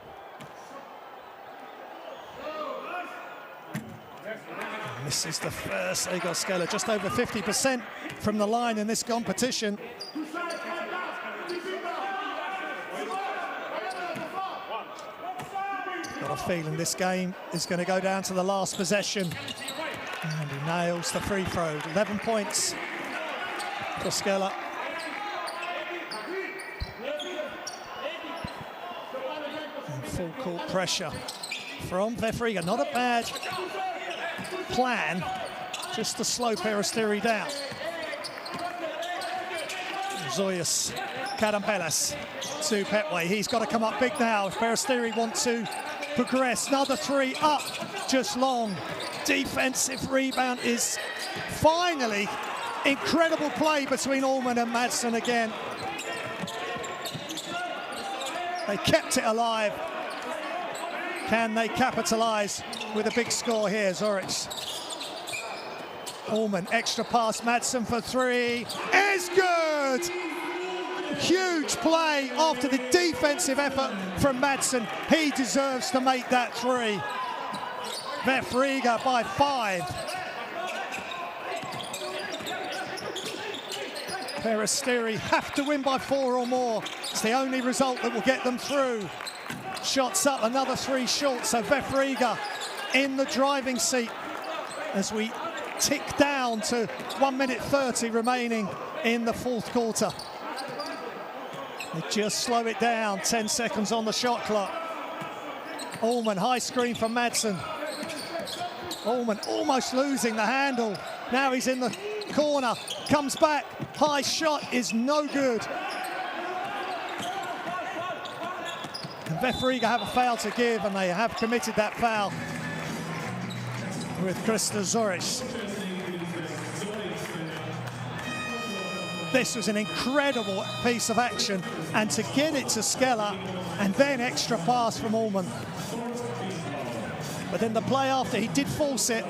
And this is the first. Egor Skella just over 50% from the line in this competition. Got a feeling this game is going to go down to the last possession. And he nails the free throw. 11 points for Skella. Full court pressure from VEF Riga. Not a bad plan, just to slow Peristeri down. Zoyas Karampelas to Petway. He's got to come up big now if Peristeri want to progress. Another 3 up, just long. Defensive rebound is finally incredible play between Allman and Madsen again. They kept it alive. Can they capitalise with a big score here, Zoric? Allman, extra pass, Madsen for 3, is good! Huge play after the defensive effort from Madsen. He deserves to make that 3. VEF Riga by 5. Peristeri have to win by 4 or more. It's the only result that will get them through. Shots up, another 3 short, so VEF Riga in the driving seat as we tick down to 1 minute 30 remaining in the 4th quarter. They just slow it down, 10 seconds on the shot clock. Allman, high screen from Madsen. Allman almost losing the handle. Now he's in the corner, comes back, high shot is no good. And VEF Riga have a foul to give, and they have committed that foul with Krista Zoric. This was an incredible piece of action, and to get it to Skella, and then extra pass from Allman. But then the play after, he did force it,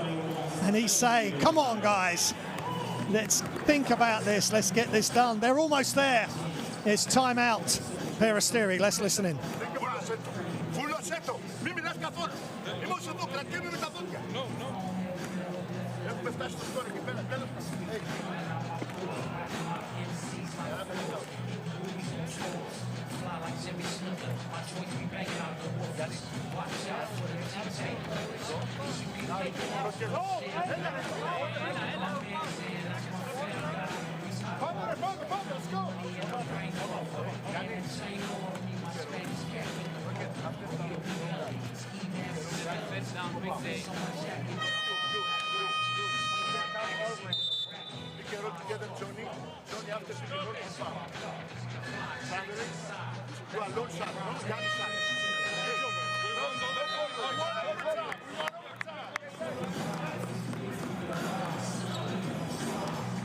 and he's saying, come on guys, let's think about this, let's get this done. They're almost there. It's timeout, Peristeri, let's listen in. Φούλωσέ το. Μην μιλάς καθόλου. Είμαστε εδώ, κρατιέμαι με τα δόντια. Έχουμε φτάσει στο σκορ εκεί πέρα. Τέλος.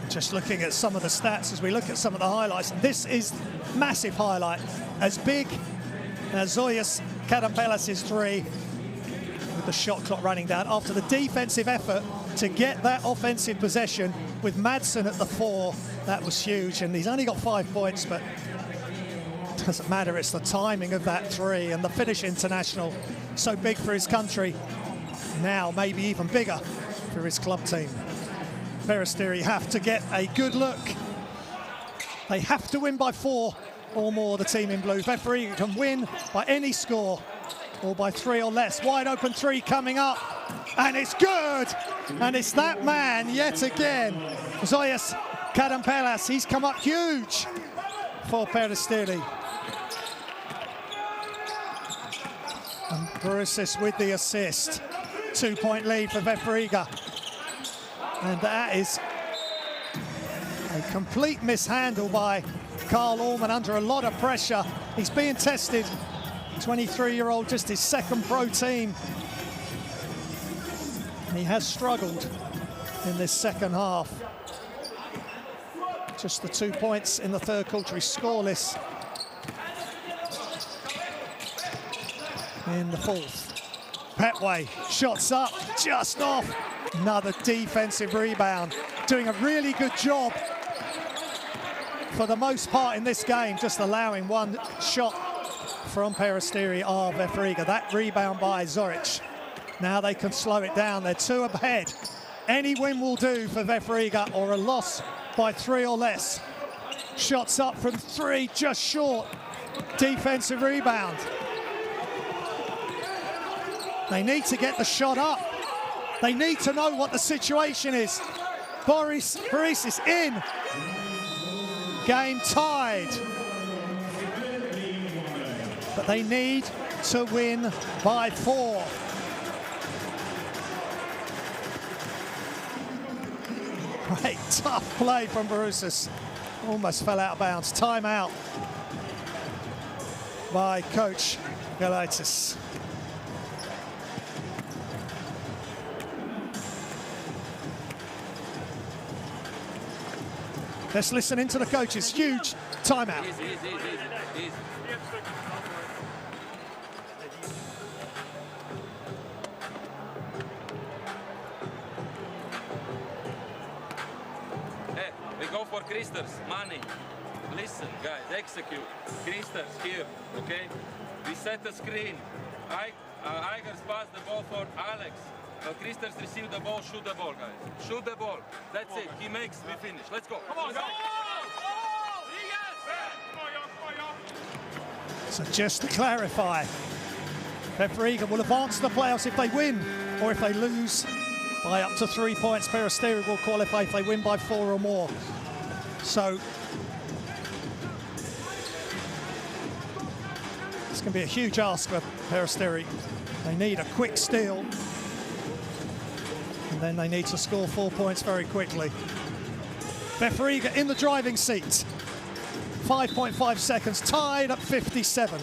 Just looking at some of the stats as we look at some of the highlights. This is massive highlight. As big as Zoyas Karampelas' three with the shot clock running down after the defensive effort to get that offensive possession with Madsen at the 4. That was huge, and he's only got 5 points, but it doesn't matter. It's the timing of that 3 and the Finnish international, so big for his country. Now maybe even bigger for his club team. Peristeri have to get a good look. They have to win by 4 or more, the team in blue. VEF Riga can win by any score or by 3 or less. Wide open 3 coming up, and it's good. And it's that man yet again, Zoyas Karampelas. He's come up huge for Peristeri. And Brusis with the assist. 2-point lead for VEF Riga. And that is a complete mishandle by Carl Allman under a lot of pressure. He's being tested. 23-year-old, just his second pro team. And he has struggled in this second half. Just the 2 points in the third quarter. He's scoreless in the fourth. Petway, shots up, just off. Another defensive rebound. Doing a really good job for the most part in this game, just allowing one shot from Peristeri of VEF Riga. That rebound by Zoric. Now they can slow it down. They're 2 ahead. Any win will do for VEF Riga, or a loss by 3 or less. Shots up from 3, just short. Defensive rebound. They need to get the shot up. They need to know what the situation is. Boris is in. Game tied. But they need to win by 4. Great, tough play from Borusis. Almost fell out of bounds. Timeout by coach Galaitis. Let's listen into the coaches. Huge timeout. Easy. Hey, we go for Christers, money. Listen, guys, execute. Christers here, okay? We set the screen. Igers pass the ball for Alex. Christers receive the ball, shoot the ball, guys. Shoot the ball. That's it. He makes, we finish. Let's go. Come on, go! So just to clarify, VEF Riga will advance to the playoffs if they win, or if they lose by up to 3 points. Peristeri will qualify if they win by 4 or more. So it's going to be a huge ask for Peristeri. They need a quick steal, and then they need to score 4 points very quickly. VEF Riga in the driving seat. 5.5 seconds, tied at 57.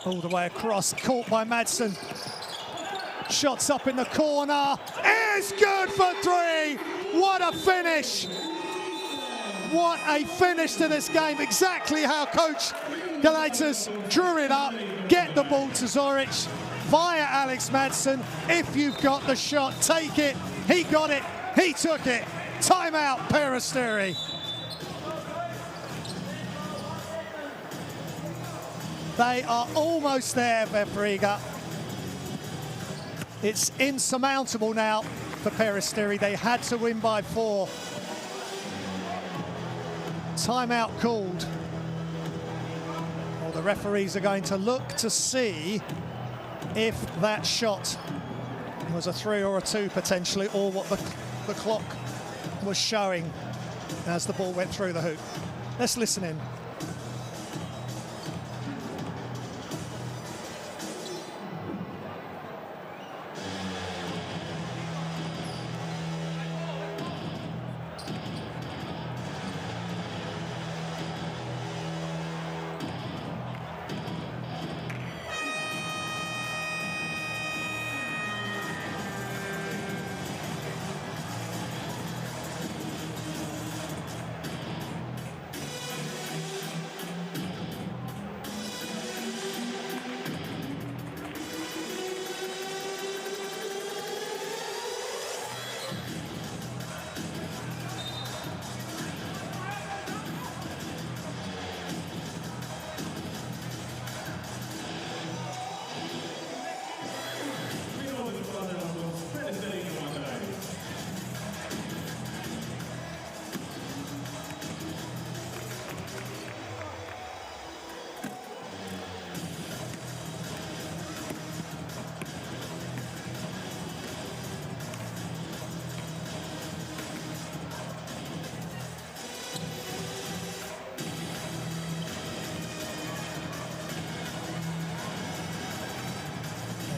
All the way across, caught by Madsen. Shots up in the corner, is good for 3. What a finish. What a finish to this game. Exactly how Coach Galaitis drew it up. Get the ball to Zoric via Alex Madsen. If you've got the shot, take it. He got it, he took it. Timeout, Peristeri. They are almost there, VEF Riga. It's insurmountable now for Peristeri. They had to win by 4. Timeout called. Well, the referees are going to look to see if that shot was a 3 or a 2 potentially, or what the clock was showing as the ball went through the hoop. Let's listen in.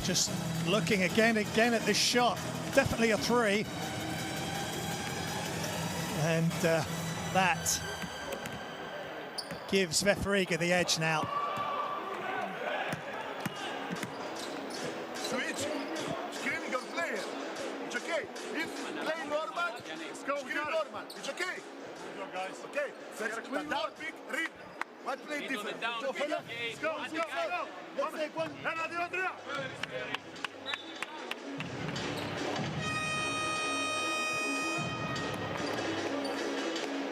Just looking again at this shot. Definitely a 3. And that gives VEF Riga the edge now. Switch. Screening your player. It's okay. If play normal, screen normal. It's okay. Guys. Okay. First, the down pick, read. What play different? Let's go. Let's take one.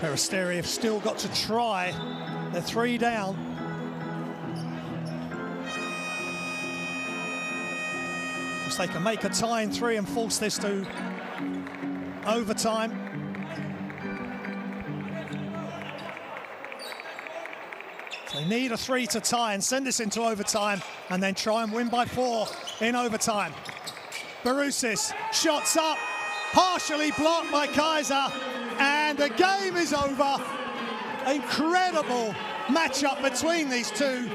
Peristeri have still got to try. They're 3 down. If they can make a tying 3 and force this to overtime. They need a 3 to tie and send this into overtime, and then try and win by 4 in overtime. Barusis, shots up, partially blocked by Kaiser, and the game is over. Incredible matchup between these two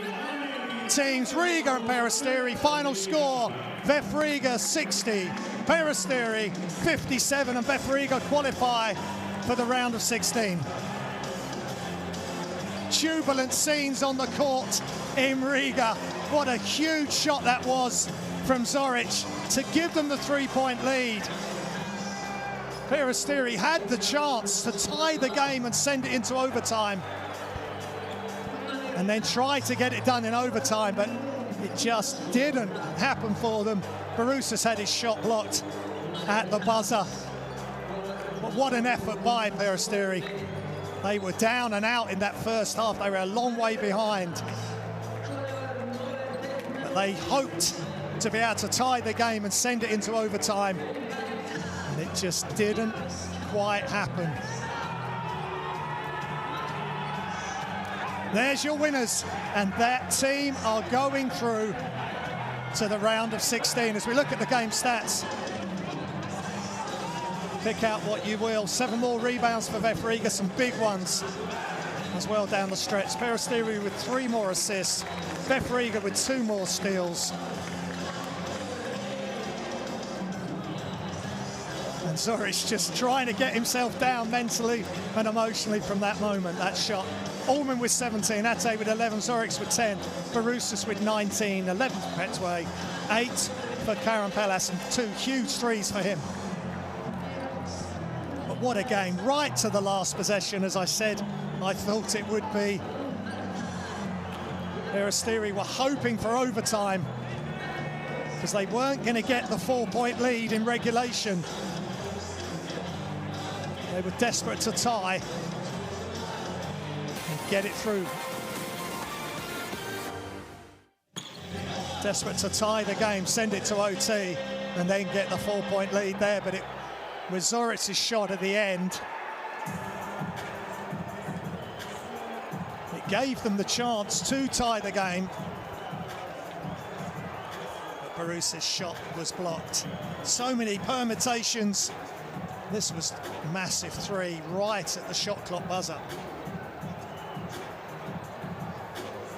teams, Riga and Peristeri. Final score, VEF Riga 60, Peristeri 57, and VEF Riga qualify for the round of 16. Jubilant scenes on the court in Riga. What a huge shot that was from Zoric to give them the 3-point lead. Peristeri had the chance to tie the game and send it into overtime, and then try to get it done in overtime, but it just didn't happen for them. Barusis had his shot blocked at the buzzer. But what an effort by Peristeri. They were down and out in that first half. They were a long way behind. But they hoped to be able to tie the game and send it into overtime. And it just didn't quite happen. There's your winners. And that team are going through to the round of 16. As we look at the game stats, pick out what you will. 7 more rebounds for VEF Riga, some big ones as well down the stretch. Peristeri with 3 more assists. VEF Riga with 2 more steals. And Zoric just trying to get himself down mentally and emotionally from that moment, that shot. Allman with 17, Ate with 11, Zoric with 10, Barusis with 19, 11 for Petway, 8 for Karen Pellas, and 2 huge threes for him. But what a game, right to the last possession, as I said, I thought it would be. Peristeri were hoping for overtime because they weren't going to get the 4-point lead in regulation. They were desperate to tie and get it through. Desperate to tie the game, send it to OT, and then get the 4-point lead there. But it was Zoric's shot at the end. It gave them the chance to tie the game. But Barus's shot was blocked. So many permutations. This was a massive three right at the shot clock buzzer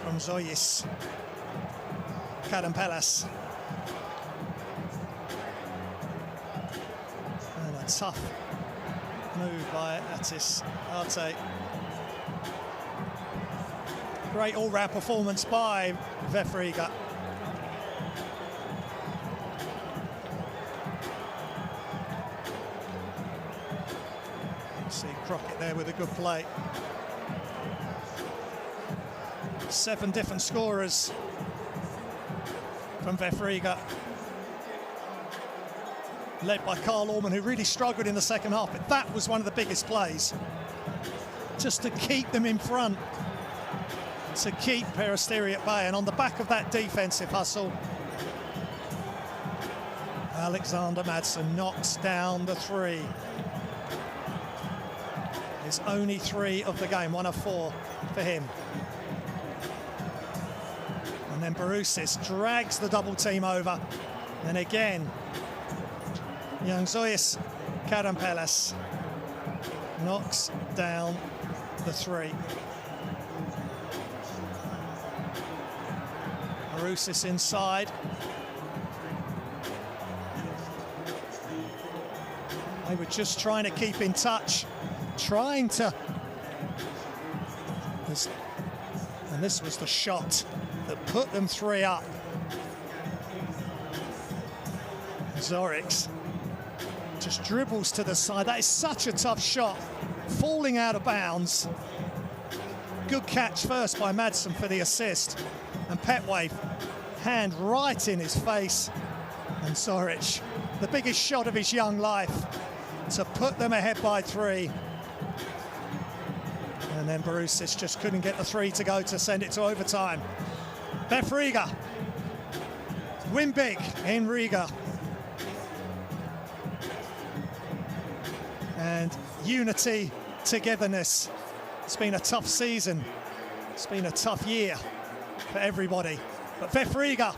from Zoyis. Kadampelas. And a tough move by Atis Arte. Great all-round performance by VEF Riga. See Crockett there with a good play. 7 different scorers from VEF Riga, led by Carl Orman, who really struggled in the second half, but that was one of the biggest plays, just to keep them in front, to keep Peristeri at bay. And on the back of that defensive hustle, Alexander Madsen knocks down the three. His only 3 of the game, 1 of 4 for him. And then Barusis drags the double team over. And again, young Zoyis Kadampelas knocks down the 3. Barusis inside. They were just trying to keep in touch, trying to... And this was the shot that put them 3 up. Zorix just dribbles to the side. That is such a tough shot, falling out of bounds. Good catch first by Madsen for the assist. And Petway, hand right in his face. And Zorich, the biggest shot of his young life, to put them ahead by 3. And then Barusis just couldn't get the 3 to go to send it to overtime. VEF Riga win big in Riga. And unity, togetherness. It's been a tough season. It's been a tough year for everybody. But VEF Riga,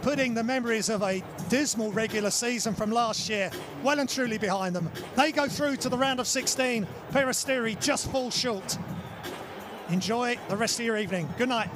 putting the memories of a dismal regular season from last year well and truly behind them. They go through to the round of 16. Peristeri just falls short. Enjoy the rest of your evening. Good night.